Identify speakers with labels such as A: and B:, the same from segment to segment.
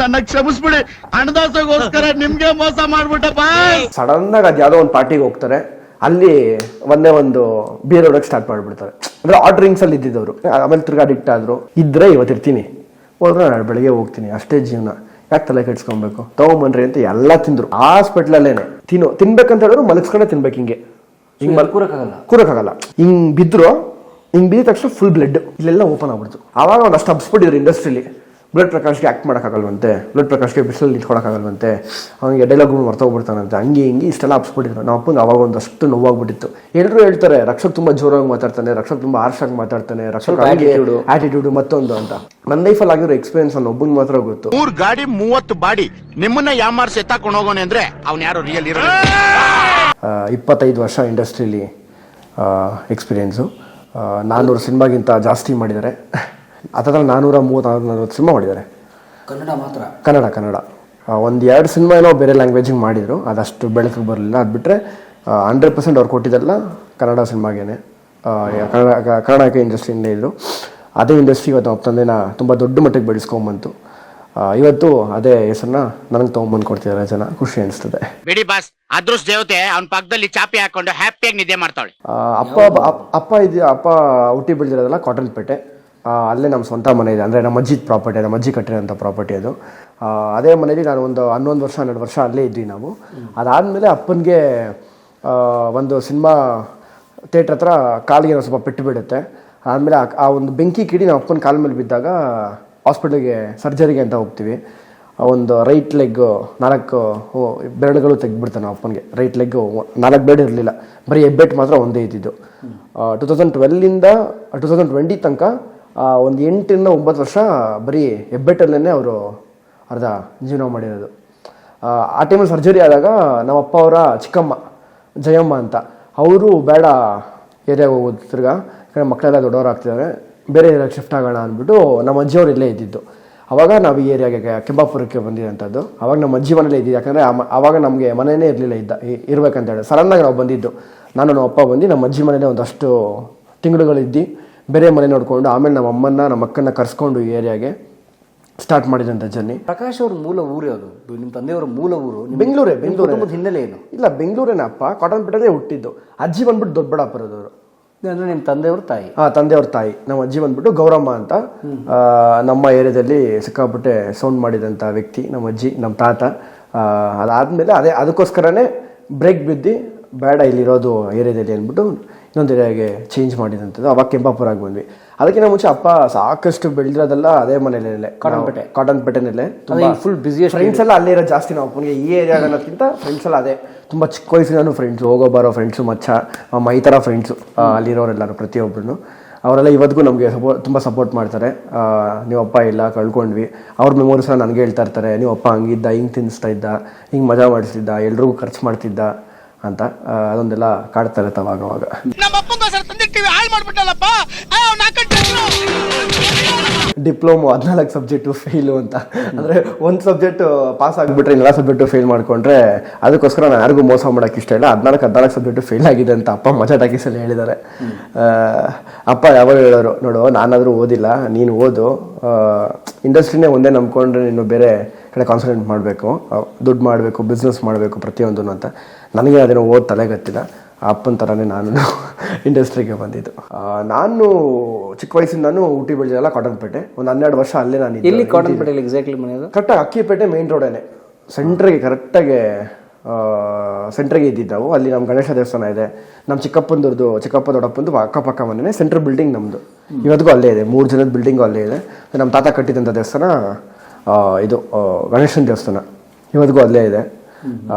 A: ನನ್ನ ಕ್ಷಮಿಸ್ಬಿಡಿ, ಹಣದಾಸಗೋಸ್ಕರ ನಿಮ್ಗೆ ಮೋಸ ಮಾಡ್ಬಿಟ್ಟಪ್ಪ.
B: ಸಡನ್ ಆಗಿ ಅದು ಯಾವ್ದೋ ಒಂದು ಪಾರ್ಟಿಗೆ ಹೋಗ್ತಾರೆ, ಅಲ್ಲಿ ಒಂದೇ ಒಂದು ಬಿಯರ್ ಹೊಡಕ್ ಸ್ಟಾರ್ಟ್ ಮಾಡ್ಬಿಡ್ತಾರೆ. ಅಂದ್ರೆ ಆ ಡ್ರಿಂಕ್ಸ್ ಅಲ್ಲಿ ಇದ್ದಿದ್ದವರು ಆಮೇಲೆ ತಿರ್ಗಾ ಅಡಿಕ್ಟ್ ಆದ್ರು. ಇದ್ರೆ ಇವತ್ತಿರ್ತೀನಿ, ಹೋದ್ರೆ ನಾಳೆ ಬೆಳಗ್ಗೆ ಹೋಗ್ತೀನಿ, ಅಷ್ಟೇ ಜೀವನ, ಯಾಕೆ ತಲೆ ಕೆಡ್ಸ್ಕೊಬೇಕು, ತಗೊಂಬನ್ರಿ ಅಂತ ಎಲ್ಲ ತಿಂದ್ರು. ಹಾಸ್ಪಿಟ್ಲಲ್ಲೇನೆ ತಿನ್ಬೇಕಂತ ಹೇಳಿದ್ರು ಮಲಗಿಸ್ಕೊಂಡೆ ತಿನ್ಬೇಕು. ಹಿಂಗೆ ಕೂರಕ್ಕಾಗಲ್ಲ. ಹಿಂಗ್ ಬಿದ್ರು, ಹಿಂಗ್ ಬಿದ್ದ ತಕ್ಷಣ ಫುಲ್ ಬ್ಲಡ್ ಇಲ್ಲೆಲ್ಲ ಓಪನ್ ಆಗ್ಬಿಡ್ತು. ಆವಾಗ ಒಂದಷ್ಟು ಹಬ್ಸ್ಬಿಟ್ಟಿದ್ರು ಇಂಡಸ್ಟ್ರಿಲಿ. ಬ್ಲಡ್ ಪ್ರಕಾಶ್ಗೆ ಆಕ್ಟ್ ಮಾಡೋಕ್ಕಾಗಲ್ವಂತೆ, ಬ್ಲಡ್ ಪ್ರಕಾಶ್ಗೆ ಬಿಸಿಲಲ್ಲಿ ನಿಂತ್ಕೊಳಕ್ಕಾಗಲ್ವಂತೆ, ಅವ್ನಿಗೆ ಡೈಲಾಗ್ ಮರ್ತೋಗ್ಬಿಡ್ತಾನಂತೆ, ಹಂಗೆ ಹಿಂಗೆ ಇಷ್ಟೆಲ್ಲ ಹಬ್ಸ್ಬಿಟ್ಟಿದ್ರು. ನಮ್ಮ ಅಪ್ಪಂಗೆ ಅವಾಗ ಒಂದಷ್ಟು ನೋವಾಗ್ಬಿಟ್ಟಿತ್ತು. ಎಲ್ಲರೂ ಹೇಳ್ತಾರೆ ರಕ್ಷಕ್ ತುಂಬಾ ಜೋರಾಗಿ ಮಾತಾಡ್ತಾನೆ, ರಕ್ಷಕ್ ತುಂಬಾ ಹಾರ್ಷಾಗಿ ಮಾತಾಡ್ತಾನೆ, ರಕ್ಷಕ್ ಆಟಿಟ್ಯೂಡ್ ಮತ್ತೊಂದು ಅಂತ. ನನ್ನ ಲೈಫಲ್ಲಿ ಆಗಿರೋ ಎಕ್ಸ್ಪೀರಿಯನ್ಸ್ ಅನ್ನೋ ಒಬ್ಬಂಗೆ ಮಾತ್ರ ಗೊತ್ತು.
A: 3 ಗಾಡಿ 30 ಬಾಡಿ ನಿಮ್ಮನ್ನ ಯಾಮಾರ್ಸಿ ಎತ್ತಾಕೊಂಡು ಹೋಗೋಣ ಅಂದ್ರೆ ಅವ್ನು ಯಾರು ರಿಯಲ್ ಇರೋ.
B: 25 ವರ್ಷ ಇಂಡಸ್ಟ್ರಿಲಿ ಎಕ್ಸ್ಪೀರಿಯೆನ್ಸು. 400 ಸಿನಿಮಾಗಿಂತ ಜಾಸ್ತಿ ಮಾಡಿದ್ದಾರೆ. ಅದರಲ್ಲಿ 430-440 ಸಿನಿಮಾ ಮಾಡಿದ್ದಾರೆ. ಕನ್ನಡ 1-2 ಸಿನಿಮಾ ಏನೋ ಬೇರೆ ಲ್ಯಾಂಗ್ವೇಜಿಗೆ ಮಾಡಿದರು, ಅದಷ್ಟು ಬೆಳಕಿಗೆ ಬರಲಿಲ್ಲ. ಅದು ಬಿಟ್ಟರೆ 100% ಅವ್ರು ಕೊಟ್ಟಿದ್ದೆಲ್ಲ ಕನ್ನಡ ಸಿನಿಮಾಗೇನೆ, ಕನ್ನಡಕ್ಕೆ ಇಂಡಸ್ಟ್ರಿಯಿಂದಲೇ ಇದ್ದರು. ಅದೇ ಇಂಡಸ್ಟ್ರಿ ಇವತ್ತು ನಮ್ಮ ತಂದೆನ ತುಂಬ ದೊಡ್ಡ ಮಟ್ಟಿಗೆ ಬೆಳೆಸ್ಕೊಂಬಂತು. ಇವತ್ತು ಅದೇ ಹೆಸರನ್ನ ನನಗೆ ತೊಗೊಂಬಂದು ಕೊಡ್ತಿದ್ದಾರೆ ಜನ. ಖುಷಿ ಅನಿಸ್ತದೆ.
C: ಬಿಡಿ ಬಾಸ್, ಅದೃಷ್ಟ ದೇವತೆ ಅವನ ಪಕ್ಕದಲ್ಲಿ ಚಾಪಿ ಹಾಕೊಂಡು ಹ್ಯಾಪಿಯಾಗಿ ನಿದ್ದೆ ಮಾಡ್ತಾಳೆ.
B: ಅಪ್ಪ ಹುಟ್ಟಿ ಬೆಳೆದಿರೋದಲ್ಲ ಕಾಟನ್ಪೇಟೆ. ಅಲ್ಲೇ ನಮ್ಮ ಸ್ವಂತ ಮನೆ ಇದೆ, ಅಂದರೆ ನಮ್ಮ ಅಜ್ಜಿದ ಪ್ರಾಪರ್ಟಿ, ನಮ್ಮ ಅಜ್ಜಿ ಕಟ್ಟಿರೋಂಥ ಪ್ರಾಪರ್ಟಿ ಅದು. ಅದೇ ಮನೇಲಿ ನಾನು ಒಂದು 11 ವರ್ಷ 12 ವರ್ಷ ಅಲ್ಲೇ ಇದ್ವಿ ನಾವು. ಅದಾದಮೇಲೆ ಅಪ್ಪನಿಗೆ ಒಂದು ಸಿನಿಮಾ ಥಿಯೇಟ್ರ್ ಹತ್ರ ಕಾಲಿಗೆ ಸ್ವಲ್ಪ ಪೆಟ್ಟು ಬಿಡುತ್ತೆ. ಆದಮೇಲೆ ಆ ಒಂದು ಬೆಂಕಿ ಕಿಡಿ ನಮ್ಮ ಅಪ್ಪನ ಕಾಲ ಮೇಲೆ ಬಿದ್ದಾಗ ಹಾಸ್ಪಿಟ್ಲಿಗೆ ಸರ್ಜರಿಗೆ ಅಂತ ಹೋಗ್ತೀವಿ. ಒಂದು ರೈಟ್ ಲೆಗ್ 4 ಬೆರಳುಗಳು ತೆಗೆದ್ಬಿಡ್ತಾನೆ ಅಪ್ಪನಿಗೆ. ರೈಟ್ ಲೆಗ್ 4 ಬೆರಳು ಇರಲಿಲ್ಲ, ಬರೀ ಹೆಬ್ಬೆಟ್ಟು ಮಾತ್ರ ಒಂದೇ ಇದ್ದಿದ್ದು. 2012ಇಂದ 2020 ತನಕ ಒಂದು 8-9 ವರ್ಷ ಬರೀ ಹೆಬ್ಬೆಟ್ಟಲ್ಲೇ ಅವರು ಅರ್ಧ ಜೀವನ ಮಾಡಿರೋದು. ಆ ಟೈಮಲ್ಲಿ ಸರ್ಜರಿ ಆದಾಗ ನಮ್ಮ ಅಪ್ಪ ಅವರ ಚಿಕ್ಕಮ್ಮ ಜಯಮ್ಮ ಅಂತ, ಅವರು ಬೇಡ ಏರಿಯಾಗೆ ಹೋಗೋದು, ತಿರ್ಗಾ ಯಾಕಂದರೆ ಮಕ್ಕಳೆಲ್ಲ ದೊಡ್ಡವರು ಆಗ್ತಿದ್ದಾರೆ, ಬೇರೆ ಏರಿಯಾಗೆ ಶಿಫ್ಟ್ ಆಗೋಣ ಅಂದ್ಬಿಟ್ಟು ನಮ್ಮ ಅಜ್ಜಿಯವರು ಇಲ್ಲೇ ಇದ್ದಿದ್ದು. ಅವಾಗ ನಾವು ಈ ಏರಿಯಾಗೆ ಕೆಂಬಾಪುರಕ್ಕೆ ಬಂದಿರೋಂಥದ್ದು. ಅವಾಗ ನಮ್ಮ ಅಜ್ಜಿ ಮನೇಲೇ ಇದ್ದಿದ್ದು, ಯಾಕಂದರೆ ಆವಾಗ ನಮಗೆ ಮನೆಯೇ ಇರಲಿಲ್ಲ ಇರಬೇಕಂತೇಳಿ. ಸಡನ್ನಾಗಿ ನಾವು ಬಂದಿದ್ದು, ನಾನು ನಮ್ಮ ಅಪ್ಪ ಬಂದು ನಮ್ಮ ಅಜ್ಜಿ ಮನೇಲೆ ಒಂದಷ್ಟು ತಿಂಗಳುಗಳಿದ್ದು ಬೇರೆ ಮನೆ ನೋಡಿಕೊಂಡು ಆಮೇಲೆ ನಮ್ಮ ಅಮ್ಮನ್ನ ನಮ್ಮ ಅಕ್ಕನ್ನ ಕರ್ಸ್ಕೊಂಡು ಈ ಏರಿಯಾಗೆ ಸ್ಟಾರ್ಟ್ ಮಾಡಿದಂಥ ಜರ್ನಿ.
D: ಪ್ರಕಾಶ್ ಅವ್ರ ಮೂಲ ಊರು ಯಾವುದು? ನಿಮ್ಮ ತಂದೆಯವರ ಮೂಲ ಊರು
B: ಬೆಂಗಳೂರೇ.
D: ಹಿನ್ನೆಲೆ ಏನು?
B: ಇಲ್ಲ, ಬೆಂಗಳೂರೇನ. ಅಪ್ಪ ಕಾಟನ್ಪೇಟೆನೇ ಹುಟ್ಟಿದ್ದು. ಅಜ್ಜಿ ಬಂದ್ಬಿಟ್ಟು ದೊಡ್ಡಬಳ್ಳಾಪುರದವರು.
D: ಅಂದರೆ ನಿಮ್ಮ ತಂದೆಯವ್ರ ತಾಯಿ?
B: ತಂದೆಯವ್ರ ತಾಯಿ. ನಮ್ಮ ಅಜ್ಜಿ ಬಂದ್ಬಿಟ್ಟು ಗೌರಮ್ಮ ಅಂತ. ನಮ್ಮ ಏರಿಯಾದಲ್ಲಿ ಸಿಕ್ಕಾಪಟ್ಟೆ ಸೌಂಡ್ ಮಾಡಿದಂಥ ವ್ಯಕ್ತಿ ನಮ್ಮ ಅಜ್ಜಿ, ನಮ್ಮ ತಾತ. ಅದಾದಮೇಲೆ ಅದಕ್ಕೋಸ್ಕರನೇ ಬ್ರೇಕ್ ಬಿದ್ದು ಬೇಡ ಇಲ್ಲಿರೋದು ಏರಿಯಾದಲ್ಲಿ ಅಂದ್ಬಿಟ್ಟು ಇನ್ನೊಂದು ಏರಿಯಾಗೆ ಚೇಂಜ್ ಮಾಡಿದಂಥದ್ದು. ಅವಾಗ ಕೆಂಪಾಪುರಾಗಿ ಬಂದ್ವಿ. ಅದಕ್ಕಿಂತ ಮುಂಚೆ ಅಪ್ಪ ಸಾಕಷ್ಟು ಬೆಳೆದಿರೋದೆಲ್ಲ ಅದೇ ಮನೇಲೇ, ಕಾಟನ್ಪೇಟೆನಲ್ಲೇ.
D: ಫುಲ್ ಬಿಸಿ.
B: ಫ್ರೆಂಡ್ಸ್ ಎಲ್ಲ ಅಲ್ಲೇ ಇರೋ ಜಾಸ್ತಿ. ನಾವು ಅಪ್ಪನಿಗೆ ಈ ಏರಿಯಾ ಅನ್ನೋದಕ್ಕಿಂತ ಫ್ರೆಂಡ್ಸ್ ಎಲ್ಲ ಅದೇ. ತುಂಬ ಚಿಕ್ಕ ವಯಸ್ಸಿನೂ ಫ್ರೆಂಡ್ಸು, ಹೋಗೋ ಬರೋ ಫ್ರೆಂಡ್ಸು, ಮಚ್ಚ ಅಮ್ಮ ಈ ಥರ ಫ್ರೆಂಡ್ಸು ಅಲ್ಲಿರೋರೆಲ್ಲರೂ ಪ್ರತಿಯೊಬ್ಬರು. ಅವರೆಲ್ಲ ಇವತ್ತಿಗೂ ನಮಗೆ ತುಂಬ ಸಪೋರ್ಟ್ ಮಾಡ್ತಾರೆ. ನೀವು ಅಪ್ಪ ಇಲ್ಲ ಕಳ್ಕೊಂಡ್ವಿ, ಅವ್ರ ಮೆಮೊರೀಸ್ನ ನನಗೆ ಹೇಳ್ತಾ ಇರ್ತಾರೆ. ನೀವು ಅಪ್ಪ ಹಂಗಿದ್ದ, ಹಿಂಗೆ ತಿನ್ನಿಸ್ತಾ ಇದ್ದ, ಹಿಂಗೆ ಮಜಾ ಮಾಡಿಸ್ತಿದ್ದ, ಎಲ್ರಿಗೂ ಖರ್ಚು ಮಾಡ್ತಿದ್ದ ಅಂತ. ಅದೊಂದೆಲ್ಲ ಕಾಡ್ತಾ ಇರುತ್ತೆ ಅವಾಗವಾಗ. ಡಿಪ್ಲೊಮೊ 14 ಸಬ್ಜೆಕ್ಟು ಫೇಲು ಅಂತ. ಅಂದರೆ ಒಂದು ಸಬ್ಜೆಕ್ಟು ಪಾಸ್ ಆಗಿಬಿಟ್ರೆ ಎಲ್ಲ ಸಬ್ಜೆಕ್ಟು ಫೇಲ್ ಮಾಡಿಕೊಂಡ್ರೆ, ಅದಕ್ಕೋಸ್ಕರ ನಾನು ಯಾರಿಗೂ ಮೋಸ ಮಾಡೋಕ್ಕೆ ಇಷ್ಟ ಇಲ್ಲ. 14 ಸಬ್ಜೆಕ್ಟು ಫೇಲ್ ಆಗಿದೆ ಅಂತ ಅಪ್ಪ ಮಜಾ ಟಾಕೀಸಲ್ಲಿ ಹೇಳಿದ್ದಾರೆ. ಅಪ್ಪ ಯಾವಾಗ ಹೇಳೋರು, ನೋಡು ನಾನಾದರೂ ಓದಿಲ್ಲ, ನೀನು ಓದು, ಇಂಡಸ್ಟ್ರಿನೇ ಒಂದೇ ನಂಬ್ಕೊಂಡ್ರೆ ನೀನು ಬೇರೆ ಕಡೆ ಕಾನ್ಸಂಟ್ರೇಟ್ ಮಾಡಬೇಕು, ದುಡ್ಡು ಮಾಡಬೇಕು, ಬಿಸ್ನೆಸ್ ಮಾಡಬೇಕು ಪ್ರತಿಯೊಂದೂ ಅಂತ. ನನಗೆ ಅದೇನೋ ಓದ್ ತಲೆಗತ್ತಿಲ್ಲ. ಅಪ್ಪನ ಥರನೇ ನಾನು ಇಂಡಸ್ಟ್ರಿಗೆ ಬಂದಿದ್ದು. ನಾನು ಚಿಕ್ಕ ವಯಸ್ಸಿಂದ ನಾನು ಊಟಿ ಬೆಳೆದಿಲ್ಲ ಕಾಟನ್ಪೇಟೆ. ಒಂದು 12 ವರ್ಷ ಅಲ್ಲೇ ನಾನು.
D: ಎಲ್ಲಿ ಕಾಟನ್ಪೇಟೆಯಲ್ಲಿ ಎಕ್ಸಾಕ್ಟ್ಲಿ ಮನೆಯದು?
B: ಕರೆಕ್ಟಾಗಿ ಅಕ್ಕಿಪೇಟೆ ಮೇನ್ ರೋಡೇನೆ, ಸೆಂಟ್ರಿಗೆ ಕರೆಕ್ಟಾಗಿ ಸೆಂಟ್ರಿಗೆ ಇದ್ದಿದ್ದು ನಾವು. ಅಲ್ಲಿ ನಮ್ಮ ಗಣೇಶ ದೇವಸ್ಥಾನ ಇದೆ. ನಮ್ಮ ಚಿಕ್ಕಪ್ಪ ದೊಡ್ಡಪ್ಪಂದು ಅಕ್ಕಪಕ್ಕ ಮನೆಯೇ. ಸೆಂಟ್ರಲ್ ಬಿಲ್ಡಿಂಗ್ ನಮ್ಮದು ಇವತ್ತಿಗೂ ಅಲ್ಲೇ ಇದೆ. 3 ಜನದ ಬಿಲ್ಡಿಂಗು ಅಲ್ಲೇ ಇದೆ. ನಮ್ಮ ತಾತ ಕಟ್ಟಿದಂಥ ದೇವಸ್ಥಾನ ಇದು ಗಣೇಶನ ದೇವಸ್ಥಾನ ಇವತ್ತಿಗೂ ಅಲ್ಲೇ ಇದೆ.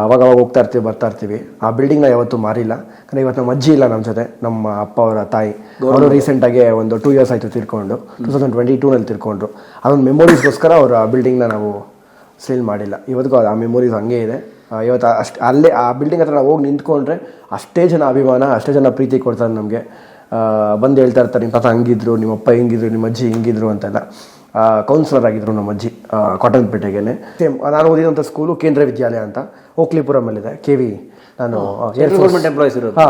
B: ಅವಾಗ ಹೋಗ್ತಾ ಇರ್ತೀವಿ, ಬರ್ತಾ ಇರ್ತೀವಿ. ಆ ಬಿಲ್ಡಿಂಗ್ನ ಯಾವತ್ತೂ ಮಾರಿಲ್ಲ. ಯಾಕಂದರೆ ಇವತ್ತು ನಮ್ಮ ಅಜ್ಜಿ ಇಲ್ಲ ನಮ್ಮ ಜೊತೆ. ನಮ್ಮ ಅಪ್ಪ ಅವರ ತಾಯಿ ಅವರು ರೀಸೆಂಟಾಗಿ ಒಂದು 2 years ಆಯಿತು ತೀರ್ಕೊಂಡು. 2022ನಲ್ಲಿ ತೀರ್ಕೊಂಡ್ರು. ಅದೊಂದು ಮೆಮೊರೀಸ್ಗೋಸ್ಕರ ಅವರು ಆ ಬಿಲ್ಡಿಂಗ್ನ ನಾವು ಸೇಲ್ ಮಾಡಿಲ್ಲ. ಇವತ್ತಿಗೂ ಆ ಮೆಮೊರೀಸ್ ಹಂಗೆ ಇದೆ. ಇವತ್ತು ಅಲ್ಲೇ ಆ ಬಿಲ್ಡಿಂಗ್ ಹತ್ರ ನಾವು ಹೋಗಿ ನಿಂತ್ಕೊಂಡ್ರೆ ಅಷ್ಟೇ ಜನ ಅಭಿಮಾನ, ಅಷ್ಟೇ ಜನ ಪ್ರೀತಿ ಕೊಡ್ತಾರೆ ನಮಗೆ. ಬಂದು ಹೇಳ್ತಾ ಇರ್ತಾರೆ, ನಿಮ್ಮ ತಾತ ಹಂಗಿದ್ರು, ನಿಮ್ಮ ಅಪ್ಪ ಹಿಂಗಿದ್ರು, ನಿಮ್ಮ ಅಜ್ಜಿ ಹಿಂಗಿದ್ರು ಅಂತೆಲ್ಲ. ಕೌನ್ಸಿಲರ್ ಆಗಿದ್ರು ನಮ್ಮ ಅಜ್ಜಿ ಕಾಟನ್ಪೇಟೆಗೇನೆ. ಸೇಮ್ ನಾನು ಓದಿದಂಥ ಸ್ಕೂಲು ಕೇಂದ್ರ ವಿದ್ಯಾಲಯ ಅಂತ ಓಕ್ಲಿಪುರಮಲ್ಲಿದೆ. KV ನಾನು
D: ಗೌರ್ಮೆಂಟ್ ಎಂಪ್ಲಾಯೀಸ್ ಇರೋದು.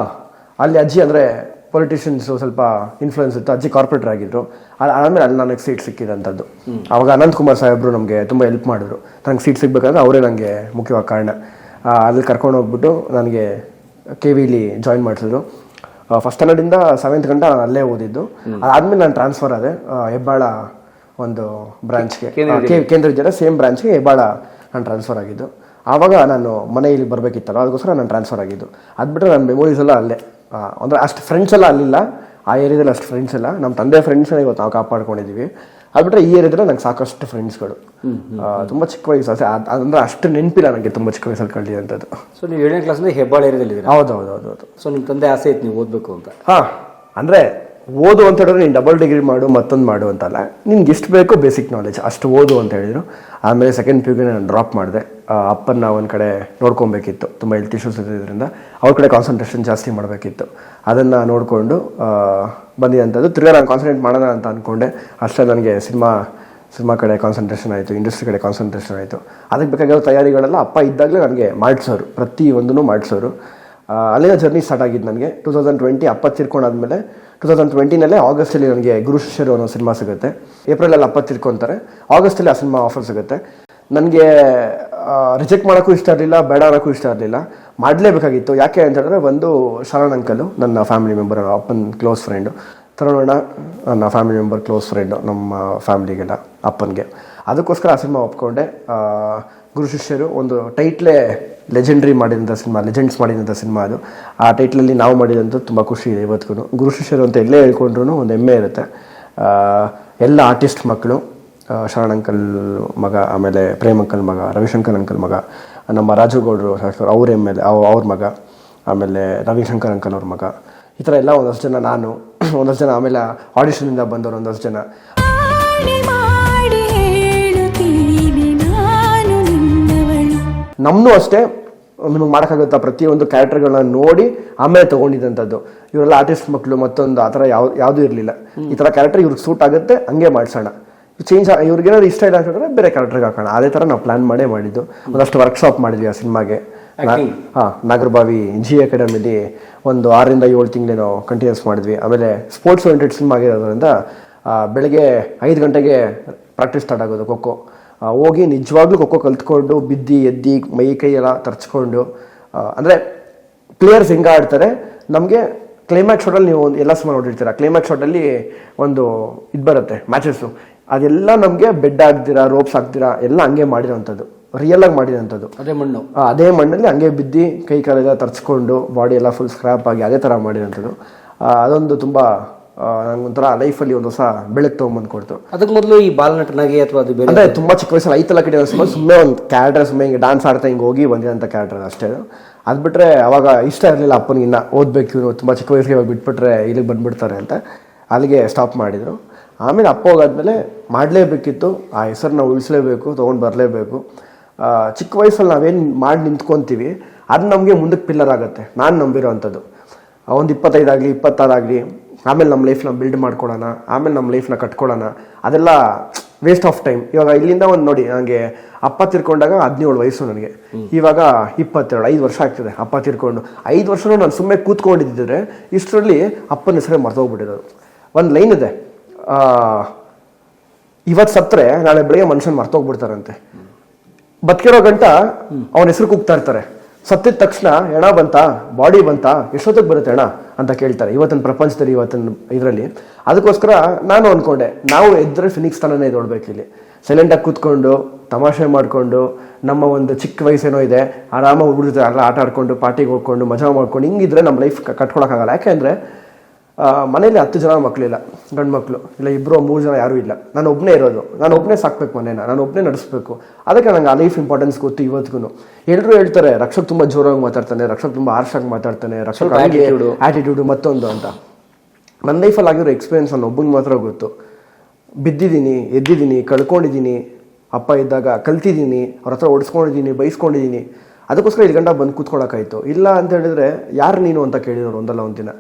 B: ಅಲ್ಲಿ ಅಜ್ಜಿ ಅಂದರೆ ಪೊಲಿಟಿಷಿಯನ್ಸು ಸ್ವಲ್ಪ ಇನ್ಫ್ಲುಯೆನ್ಸ್ ಇತ್ತು. ಅಜ್ಜಿ ಕಾರ್ಪೊರೇಟರ್ ಆಗಿದ್ರು. ಆಮೇಲೆ ಅಲ್ಲಿ ನನಗೆ ಸೀಟ್ ಸಿಕ್ಕಿದಂಥದ್ದು. ಅವಾಗ ಅನಂತಕುಮಾರ್ ಸಾಹೇಬರು ನಮಗೆ ತುಂಬ ಹೆಲ್ಪ್ ಮಾಡಿದ್ರು. ನನಗೆ ಸೀಟ್ ಸಿಗಬೇಕಾದ್ರೆ ಅವರೇ ನನಗೆ ಮುಖ್ಯವಾಗಿ ಕಾರಣ. ಅಲ್ಲಿ ಕರ್ಕೊಂಡು ಹೋಗ್ಬಿಟ್ಟು ನನಗೆ KVಲಿ ಜಾಯಿನ್ ಮಾಡಿಸಿದ್ರು. ಫಸ್ಟ್ ಸ್ಟ್ಯಾಂಡರ್ಡಿಂದ 7th ಗಂಟ ನಾನು ಅಲ್ಲೇ ಓದಿದ್ದು. ಅದಾದಮೇಲೆ ನಾನು ಟ್ರಾನ್ಸ್ಫರ್ ಆದೆ ಹೆಬ್ಬಾಳ ಒಂದು ಬ್ರಾಂಚ್ಗೆ, ಕೇಂದ್ರ ವಿದ್ಯಾಲಯ ಸೇಮ್ ಬ್ರಾಂಚ್ಗೆ ಹೆಬ್ಬಾಳ ನಾನು ಟ್ರಾನ್ಸ್ಫರ್ ಆಗಿದ್ದು. ಆವಾಗ ನಾನು ಮನೆಯಲ್ಲಿ ಬರಬೇಕಿತ್ತಲ್ಲ, ಅದಕ್ಕೋಸ್ಕರ ನಾನು ಟ್ರಾನ್ಸ್ಫರ್ ಆಗಿದ್ದು. ಅದು ಬಿಟ್ಟರೆ ನನ್ನ ಮೆಮೊರೀಸ್ ಎಲ್ಲ ಅಲ್ಲೇ. ಅಂದರೆ ಅಷ್ಟು ಫ್ರೆಂಡ್ಸ್ ಎಲ್ಲ ಅಲ್ಲಿಲ್ಲ, ಆ ಏರಿಯಾದಲ್ಲಿ ಅಷ್ಟು ಫ್ರೆಂಡ್ಸ್ ಎಲ್ಲ. ನಮ್ಮ ತಂದೆ ಫ್ರೆಂಡ್ಸ್ನ ಇವತ್ತು ನಾವು ಕಾಪಾಡ್ಕೊಂಡಿದ್ದೀವಿ. ಅದು ಬಿಟ್ಟರೆ ಈ ಏರಿಯಾದಲ್ಲಿ ನಂಗೆ ಸಾಕಷ್ಟು ಫ್ರೆಂಡ್ಸ್ಗಳು. ತುಂಬ ಚಿಕ್ಕ ವಯಸ್ಸು ಅಂದರೆ ಅಷ್ಟು ನೆನಪಿಲ್ಲ ನನಗೆ ತುಂಬ ಚಿಕ್ಕ ವಯಸ್ಸಲ್ಲಿ ಕಳೆದಿರೋಂಥದ್ದು.
D: ಸೊ ನೀವು 7ನೇ ಕ್ಲಾಸಿಂದ ಹೆಬ್ಬಾಳ ಏರಿಯಾದಲ್ಲಿ?
B: ಹೌದು.
D: ಸೊ ನಿಮ್ಮ ತಂದೆ ಆಸೆ ಇತ್ತು ನೀವು ಓದಬೇಕು ಅಂತ?
B: ಹಾಂ, ಅಂದರೆ ಓದು ಅಂತ ಹೇಳಿದ್ರೆ ನೀನು ಡಬಲ್ ಡಿಗ್ರಿ ಮಾಡು ಮತ್ತೊಂದು ಮಾಡು ಅಂತಲ್ಲ, ನಿನ್ಗೆ ಎಷ್ಟು ಬೇಕೋ ಬೇಸಿಕ್ ನಾಲೆಜ್ ಅಷ್ಟು ಓದು ಅಂತ ಹೇಳಿದರು. ಆಮೇಲೆ ಸೆಕೆಂಡ್ PUಗೆ ನಾನು ಡ್ರಾಪ್ ಮಾಡಿದೆ. ಅಪ್ಪನ ಒಂದು ಕಡೆ ನೋಡ್ಕೊಬೇಕಿತ್ತು, ತುಂಬ ಹೆಲ್ತ್ ಇಶ್ಯೂಸ್ ಇರೋದ್ರಿಂದ ಅವ್ರ ಕಡೆ ಕಾನ್ಸಂಟ್ರೇಷನ್ ಜಾಸ್ತಿ ಮಾಡಬೇಕಿತ್ತು. ಅದನ್ನು ನೋಡಿಕೊಂಡು ಬಂದಿದ್ದಂಥದ್ದು. ತಿರ್ಗಾ ನಾನು ಕಾನ್ಸಂಟ್ರೇಟ್ ಮಾಡೋಣ ಅಂತ ಅಂದ್ಕೊಂಡೆ. ಅಷ್ಟೇ ನನಗೆ ಸಿನಿಮಾ ಕಡೆ ಕಾನ್ಸಂಟ್ರೇಷನ್ ಆಯಿತು, ಇಂಡಸ್ಟ್ರಿ ಕಡೆ ಕಾನ್ಸಂಟ್ರೇಷನ್ ಆಯಿತು. ಅದಕ್ಕೆ ಬೇಕಾಗಿರೋ ತಯಾರಿಗಳೆಲ್ಲ ಅಪ್ಪ ಇದ್ದಾಗಲೇ ನನಗೆ ಮಾಡಿಸೋರು, ಪ್ರತಿಯೊಂದೂ ಮಾಡಿಸೋರು. ಅಲ್ಲಿನ ಜರ್ನಿ ಸ್ಟಾರ್ಟ್ ಆಗಿದ್ದು ನನಗೆ 2020. ಅಪ್ಪ ತೀರ್ಕೊಂಡಾದ್ಮೇಲೆ 2020ನಲ್ಲೇ ಆಗಸ್ಟಲ್ಲಿ ನನಗೆ ಗುರು ಶಿಷ್ಯರು ಅನ್ನೋ ಸಿನಿಮಾ ಸಿಗುತ್ತೆ. ಏಪ್ರಿಲಲ್ಲಿ ಅಪ್ಪ ತೀರ್ಕೊತಾರೆ, ಆಗಸ್ಟಲ್ಲಿ ಆ ಸಿನಿಮಾ ಆಫರ್ ಸಿಗುತ್ತೆ. ನನಗೆ ರಿಜೆಕ್ಟ್ ಮಾಡೋಕ್ಕೂ ಇಷ್ಟ ಇರಲಿಲ್ಲ, ಬೇಡ ಅನ್ನೋಕ್ಕೂ ಇಷ್ಟ ಇರಲಿಲ್ಲ, ಮಾಡಲೇಬೇಕಾಗಿತ್ತು. ಯಾಕೆ ಅಂತ ಹೇಳಿದ್ರೆ, ಒಂದು ಶರಣ್ ಅಂಕಲು ನನ್ನ ಫ್ಯಾಮಿಲಿ ಮೆಂಬರ್, ಅಪ್ಪನ ಕ್ಲೋಸ್ ಫ್ರೆಂಡು. ತರುಣ ನನ್ನ ಫ್ಯಾಮಿಲಿ ಮೆಂಬರ್, ಕ್ಲೋಸ್ ಫ್ರೆಂಡು ನಮ್ಮ ಫ್ಯಾಮಿಲಿಗೆಲ್ಲ, ಅಪ್ಪನಿಗೆ. ಅದಕ್ಕೋಸ್ಕರ ಆ ಸಿನಿಮಾ ಒಪ್ಕೊಂಡೆ. ಗುರು ಶಿಷ್ಯರು ಒಂದು ಟೈಟ್ಲೇ ಲೆಜೆಂಡ್ಸ್ ಮಾಡಿದಂಥ ಸಿನಿಮಾ ಅದು. ಆ ಟೈಟ್ಲಲ್ಲಿ ನಾವು ಮಾಡಿದಂಥ ತುಂಬ ಖುಷಿ ಇದೆ ಇವತ್ತಿಗೂ. ಗುರು ಶಿಷ್ಯರು ಅಂತ ಎಲ್ಲೇ ಹೇಳ್ಕೊಂಡ್ರು ಒಂದು ಹೆಮ್ಮೆ ಇರುತ್ತೆ. ಎಲ್ಲ ಆರ್ಟಿಸ್ಟ್ ಮಕ್ಕಳು, ಶರಣ್ ಅಂಕಲ್ ಮಗ, ಆಮೇಲೆ ಪ್ರೇಮ್ ಅಂಕಲ್ ಮಗ, ರವಿಶಂಕರ್ ಅಂಕಲ್ ಮಗ, ನಮ್ಮ ರಾಜುಗೌಡರು ಅವ್ರ MLA ಅವ್ರ ಮಗ, ಆಮೇಲೆ ರವಿಶಂಕರ್ ಅಂಕಲ್ ಅವ್ರ ಮಗ, ಈ ಥರ ಎಲ್ಲ ಒಂದಷ್ಟು ಜನ, ನಾನು ಒಂದಷ್ಟು ಜನ, ಆಮೇಲೆ ಆಡಿಷನಿಂದ ಬಂದವರು ಒಂದಷ್ಟು ಜನ. ನಮ್ಮನ್ನೂ ಅಷ್ಟೇ ನಿಮಗೆ ಮಾಡೋಕ್ಕಾಗುತ್ತಾ ಪ್ರತಿಯೊಂದು ಕ್ಯಾರೆಕ್ಟರ್ಗಳನ್ನ ನೋಡಿ ಆಮೇಲೆ ತೊಗೊಂಡಿದ್ದಂಥದ್ದು. ಇವರೆಲ್ಲ ಆರ್ಟಿಸ್ಟ್ ಮಕ್ಕಳು, ಮತ್ತೊಂದು ಆ ಥರ ಯಾವುದೂ ಇರಲಿಲ್ಲ. ಈ ಥರ ಕ್ಯಾರೆಕ್ಟರ್ ಇವ್ರಿಗೆ ಸೂಟ್ ಆಗುತ್ತೆ, ಹಂಗೆ ಮಾಡಿಸೋಣ. ಚೇಂಜ್ ಇವ್ರಿಗೇನಾದ್ರು ಇಷ್ಟ ಇಲ್ಲ ಅಂತಂದರೆ ಬೇರೆ ಕ್ಯಾರೆಕ್ಟರ್ಗೆ ಹಾಕೋಣ. ಅದೇ ಥರ ನಾವು ಪ್ಲ್ಯಾನ್ ಮಾಡಿದ್ದು. ಒಂದಷ್ಟು ವರ್ಕ್ಶಾಪ್ ಮಾಡಿದ್ವಿ ಆ ಸಿನಿಮಾಗೆ. ನಾಗರಬಾವಿ G ಅಕಾಡೆಮಿಲಿ ಒಂದು 6ರಿಂದ 7 ತಿಂಗಳೇನೋ ಕಂಟಿನ್ಯೂಸ್ ಮಾಡಿದ್ವಿ. ಆಮೇಲೆ ಸ್ಪೋರ್ಟ್ಸ್ ಓರಿಯೆಂಟೆಡ್ ಸಿನಿಮಾ ಆಗಿರೋದ್ರಿಂದ ಬೆಳಗ್ಗೆ 5 ಗಂಟೆಗೆ ಪ್ರಾಕ್ಟೀಸ್ ಸ್ಟಾರ್ಟ್ ಆಗೋದು ಖೋಖೋ. ಹೋಗಿ ನಿಜವಾಗ್ಲೂ ಖೋಖೋ ಕಲ್ತ್ಕೊಂಡು ಬಿದ್ದು ಎದ್ದು ಮೈ ಕೈ ಎಲ್ಲ ತರ್ಚ್ಕೊಂಡು, ಅಂದರೆ ಪ್ಲೇಯರ್ಸ್ ಹೆಂಗೆ ಆಡ್ತಾರೆ, ನಮಗೆ ಕ್ಲೈಮ್ಯಾಕ್ಸ್ ಶಾಟಲ್ಲಿ ನೀವು ಎಲ್ಲ ಸಿನಿಮಾ ನೋಡಿರ್ತೀರ. ಕ್ಲೈಮ್ಯಾಕ್ಸ್ ಶಾಟಲ್ಲಿ ಒಂದು ಇದು ಬರುತ್ತೆ ಮ್ಯಾಚಸ್ಸು, ಅದೆಲ್ಲ ನಮಗೆ ಬೆಡ್ ಹಾಕ್ದಿರಾ, ರೋಪ್ಸ್ ಹಾಕ್ದಿರಾ, ಎಲ್ಲ ಹಂಗೆ ಮಾಡಿರೋಂಥದ್ದು, ರಿಯಲ್ ಆಗಿ ಮಾಡಿರೋಂಥದ್ದು. ಅದೇ ಮಣ್ಣಲ್ಲಿ ಹಂಗೆ ಬಿದ್ದು ಕೈ ಕಾಲೆಲ್ಲ ತರ್ಚ್ಕೊಂಡು ಬಾಡಿ ಎಲ್ಲ ಫುಲ್ ಸ್ಕ್ರಾಪ್ ಆಗಿ ಅದೇ ಥರ ಮಾಡಿರೋಂಥದ್ದು. ಅದೊಂದು ತುಂಬ ನಂಗೊಂಥರ ಲೈಫಲ್ಲಿ ಒಂದು ಹೊಸ ಬೆಳಕು ತೊಗೊಂಬಂದು ಕೊಡ್ತು.
D: ಅದಕ್ಕೆ ಮೊದಲು ಈ ಬಾಲನಟನಾಗಿ ಅಥವಾ ಅದು ಬೇರೆ,
B: ಅಂದರೆ ತುಂಬ ಚಿಕ್ಕ ವಯಸ್ಸಲ್ಲಿ ಐತಲ್ಲ ಕಡೆ ಸುಮ್ಮನೆ ಒಂದು ಕ್ಯಾರೆಕ್ಟರ್, ಸುಮ್ಮನೆ ಹಿಂಗೆ ಡಾನ್ಸ್ ಆಡ್ತಾ ಹಿಂಗೆ ಹೋಗಿ ಬಂದಿರೋಂಥ ಕ್ಯಾರೆಕ್ಟರ್ ಅಷ್ಟೇ. ಅದು ಬಿಟ್ಟರೆ ಅವಾಗ ಇಷ್ಟ ಇರಲಿಲ್ಲ ಅಪ್ಪನಿಗೆ, ಇನ್ನು ಓದಬೇಕು ಇವನು, ತುಂಬ ಚಿಕ್ಕ ವಯಸ್ಸಿಗೆ ಇವಾಗ ಬಿಟ್ಬಿಟ್ರೆ ಇಲ್ಲಿಗೆ ಬಂದುಬಿಡ್ತಾರೆ ಅಂತ ಅಲ್ಲಿಗೆ ಸ್ಟಾಪ್ ಮಾಡಿದರು. ಆಮೇಲೆ ಅಪ್ಪ ಹೋಗಾದ್ಮೇಲೆ ಮಾಡಲೇಬೇಕಿತ್ತು, ಆ ಹೆಸರನ್ನ ಉಳಿಸಲೇಬೇಕು, ತೊಗೊಂಡು ಬರಲೇಬೇಕು. ಚಿಕ್ಕ ವಯಸ್ಸಲ್ಲಿ ನಾವೇನು ಮಾಡಿ ನಿಂತ್ಕೊತೀವಿ ಅದು ನಮಗೆ ಮುಂದಕ್ಕೆ ಪಿಲ್ಲರ್ ಆಗುತ್ತೆ, ನಾನು ನಂಬಿರೋ ಅಂಥದ್ದು. ಒಂದು 25 ಆಗಲಿ 26 ಆಗಲಿ, ಆಮೇಲೆ ನಮ್ಮ ಲೈಫ್ನ ಬಿಲ್ಡ್ ಮಾಡ್ಕೊಳ್ಳೋಣ, ಆಮೇಲೆ ನಮ್ಮ ಲೈಫ್ನ ಕಟ್ಕೊಳ್ಳೋಣ, ಅದೆಲ್ಲ ವೇಸ್ಟ್ ಆಫ್ ಟೈಮ್. ಇವಾಗ ಇಲ್ಲಿಂದ ಒಂದು ನೋಡಿ, ನನಗೆ ಅಪ್ಪ ತಿರ್ಕೊಂಡಾಗ 17 ವಯಸ್ಸು, ನನಗೆ ಇವಾಗ 22, 5 ವರ್ಷ ಆಗ್ತದೆ ಅಪ್ಪ ತಿರ್ಕೊಂಡು. 5 ವರ್ಷನೂ ನಾನು ಸುಮ್ಮನೆ ಕೂತ್ಕೊಂಡಿದ್ದಿದ್ರೆ ಇಷ್ಟರಲ್ಲಿ ಅಪ್ಪನ ಹೆಸರೇ ಮರ್ತೋಗ್ಬಿಟ್ಟಿರೋದು. ಒಂದು ಲೈನ್ ಇದೆ, ಇವತ್ತು ಸತ್ತರೆ ನಾಳೆ ಬೆಳಗ್ಗೆ ಮನುಷ್ಯನ ಮರ್ತೋಗ್ಬಿಡ್ತಾರಂತೆ, ಬದುಕಿರೋ ಗಂಟ ಅವನ ಹೆಸರು ಕೂಗ್ತಾ ಇರ್ತಾರೆ. ಸತ್ತಿದ ತಕ್ಷಣ ಹೆಣ ಬಂತಾ, ಬಾಡಿ ಬಂತಾ, ಎಷ್ಟೊತ್ತಿಗೆ ಬರುತ್ತೆ ಹೆಣ ಅಂತ ಕೇಳ್ತಾರೆ ಇವತ್ತಿನ ಪ್ರಪಂಚದಲ್ಲಿ, ಇವತ್ತಿನ ಇದರಲ್ಲಿ. ಅದಕ್ಕೋಸ್ಕರ ನಾನು ಅಂದ್ಕೊಂಡೆ, ನಾವು ಎದ್ರೆ ಫಿನಿಕ್ಸ್ ತನನೇ ಇದೊಡ್ಬೇಕು, ಇಲ್ಲಿ ಸೈಲೆಂಟಾಗಿ ಕೂತ್ಕೊಂಡು ತಮಾಷೆ ಮಾಡಿಕೊಂಡು, ನಮ್ಮ ಒಂದು ಚಿಕ್ಕ ವಯಸ್ಸೇನೋ ಇದೆ, ಆರಾಮಾಗಿ ಹುಡುಗರು ಎಲ್ಲ ಆಟ ಆಡ್ಕೊಂಡು ಪಾರ್ಟಿಗೆ ಹೋಗ್ಕೊಂಡು ಮಜಾ ಮಾಡ್ಕೊಂಡು ಹಿಂಗಿದ್ರೆ ನಮ್ಮ ಲೈಫ್ ಕಟ್ಕೊಳಕ್ಕಾಗಲ್ಲ. ಯಾಕೆಂದರೆ ಮನೇಲಿ 10 ಜನ ಮಕ್ಕಳಿಲ್ಲ, ಗಂಡು ಮಕ್ಕಳು ಇಲ್ಲ, 2-3 ಜನ ಯಾರೂ ಇಲ್ಲ, ನಾನು ಒಬ್ಬನೇ ಇರೋದು, ನಾನು ಒಬ್ಬನೇ ಸಾಕ್ಬೇಕು ಮನೇನ, ನಾನು ಒಬ್ಬನೇ ನಡೆಸಬೇಕು. ಅದಕ್ಕೆ ನಂಗೆ ಆ ಲೈಫ್ ಇಂಪಾರ್ಟೆನ್ಸ್ ಗೊತ್ತು ಇವತ್ತಿಗೂ. ಎಲ್ಲರೂ ಹೇಳ್ತಾರೆ ರಕ್ಷಕ್ ತುಂಬ ಜೋರಾಗಿ ಮಾತಾಡ್ತಾನೆ, ರಕ್ಷಕ್ ತುಂಬ ಹಾರ್ಷಾಗಿ ಮಾತಾಡ್ತಾನೆ, ರಕ್ಷಕ್ ಆ್ಯಟಿಟ್ಯೂಡು ಮತ್ತೊಂದು ಅಂತ. ನನ್ನ ಲೈಫಲ್ಲಿ ಆಗಿರೋ ಎಕ್ಸ್ಪೀರಿಯನ್ಸ್ ನಾನು ಒಬ್ಬನಿಗೆ ಮಾತ್ರ ಗೊತ್ತು. ಬಿದ್ದಿದ್ದೀನಿ, ಎದ್ದಿದ್ದೀನಿ, ಕಳ್ಕೊಂಡಿದ್ದೀನಿ, ಅಪ್ಪ ಇದ್ದಾಗ ಕಲ್ತಿದ್ದೀನಿ, ಅವ್ರ ಹತ್ರ ಓಡಿಸ್ಕೊಂಡಿದ್ದೀನಿ, ಬೈಸ್ಕೊಂಡಿದ್ದೀನಿ. ಅದಕ್ಕೋಸ್ಕರ ಇಲ್ಲಿ ಗಂಟ ಬಂದು ಕೂತ್ಕೊಳ್ಳೋಕ್ಕಾಯ್ತು. ಇಲ್ಲ ಅಂತ ಹೇಳಿದ್ರೆ ಯಾರು ನೀನು ಅಂತ ಕೇಳಿರೋರು ಒಂದಲ್ಲ ಒಂದು ದಿನ.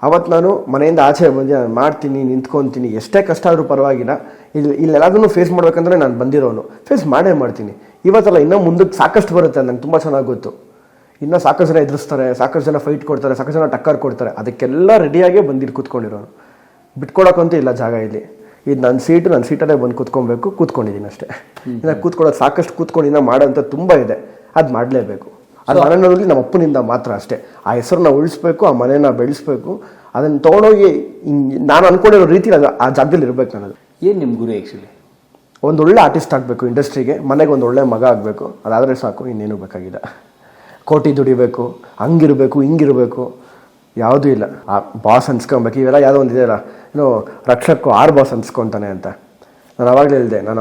B: ಅವತ್ತು ನಾನು ಮನೆಯಿಂದ ಆಚೆ ಬಂದು ನಾನು ಮಾಡ್ತೀನಿ, ನಿಂತ್ಕೊತೀನಿ, ಎಷ್ಟೇ ಕಷ್ಟ ಆದರೂ ಪರವಾಗಿಲ್ಲ, ಇಲ್ಲೆಲ್ಲದನ್ನು ಫೇಸ್ ಮಾಡ್ಬೇಕಂದ್ರೆ ನಾನು ಬಂದಿರೋನು, ಫೇಸ್ ಮಾಡೇ ಮಾಡ್ತೀನಿ. ಇವತ್ತಲ್ಲ ಇನ್ನೂ ಮುಂದಕ್ಕೆ ಸಾಕಷ್ಟು ಬರುತ್ತೆ, ನಂಗೆ ತುಂಬ ಚೆನ್ನಾಗಿ ಗೊತ್ತು. ಇನ್ನೂ ಸಾಕಷ್ಟು ಜನ ಎದುರಿಸ್ತಾರೆ, ಸಾಕಷ್ಟು ಜನ ಫೈಟ್ ಕೊಡ್ತಾರೆ, ಸಾಕಷ್ಟು ಜನ ಟಕ್ಕರ್ ಕೊಡ್ತಾರೆ. ಅದಕ್ಕೆಲ್ಲ ರೆಡಿಯಾಗೇ ಬಂದಿಲ್ಲಿ ಕೂತ್ಕೊಂಡಿರೋನು. ಬಿಟ್ಕೊಳಕ್ಕಂತೂ ಇಲ್ಲ ಜಾಗ ಇಲ್ಲಿ. ಇದು ನನ್ನ ಸೀಟಲ್ಲೇ ಬಂದು ಕೂತ್ಕೊಬೇಕು, ಕೂತ್ಕೊಂಡಿದ್ದೀನಿ ಅಷ್ಟೇ. ಇನ್ನು ಕೂತ್ಕೊಳ್ಳೋದು ಸಾಕಷ್ಟು ಕೂತ್ಕೊಂಡು ಮಾಡೋಂಥ ತುಂಬ ಇದೆ. ಅದು ಮಾಡಲೇಬೇಕು. ಅದು ಮನೆಯಲ್ಲಿ ನಮ್ಮ ಅಪ್ಪನಿಂದ ಮಾತ್ರ ಅಷ್ಟೇ. ಆ ಹೆಸರನ್ನ ಉಳಿಸ್ಬೇಕು, ಆ ಮನೆನ ಬೆಳೆಸ್ಬೇಕು. ಅದನ್ನು ತೊಗೊಂಡೋಗಿ ನಾನು ಅಂದ್ಕೊಂಡಿರೋ ರೀತಿ ಆ ಜಾಗದಲ್ಲಿ ಇರಬೇಕು. ನನಗೆ
D: ಏನು ನಿಮ್ಮ ಗುರಿ ಆ್ಯಕ್ಚುಲಿ?
B: ಒಂದು ಒಳ್ಳೆ ಆರ್ಟಿಸ್ಟ್ ಆಗಬೇಕು ಇಂಡಸ್ಟ್ರಿಗೆ. ಮನೆಗೆ ಒಂದು ಒಳ್ಳೆ ಮಗ ಆಗಬೇಕು. ಅದಾದರೆ ಸಾಕು, ಇನ್ನೇನು ಬೇಕಾಗಿಲ್ಲ. ಕೋಟಿ ದುಡಿಬೇಕು, ಹಂಗಿರಬೇಕು, ಹಿಂಗಿರಬೇಕು, ಯಾವುದೂ ಇಲ್ಲ. ಆ ಬಾಸ್ ಅನ್ಸ್ಕೊಬೇಕು. ಇವೆಲ್ಲ ಯಾವುದೋ ಒಂದು ಇದೆಯಲ್ಲ, ರಕ್ಷಕ್ಕೂ 6 ಬಾಸ್ ಅನ್ಸ್ಕೊತಾನೆ ಅಂತ. ನಾನು ಅವಾಗಲೇ ಹೇಳಿದೆ, ನಾನು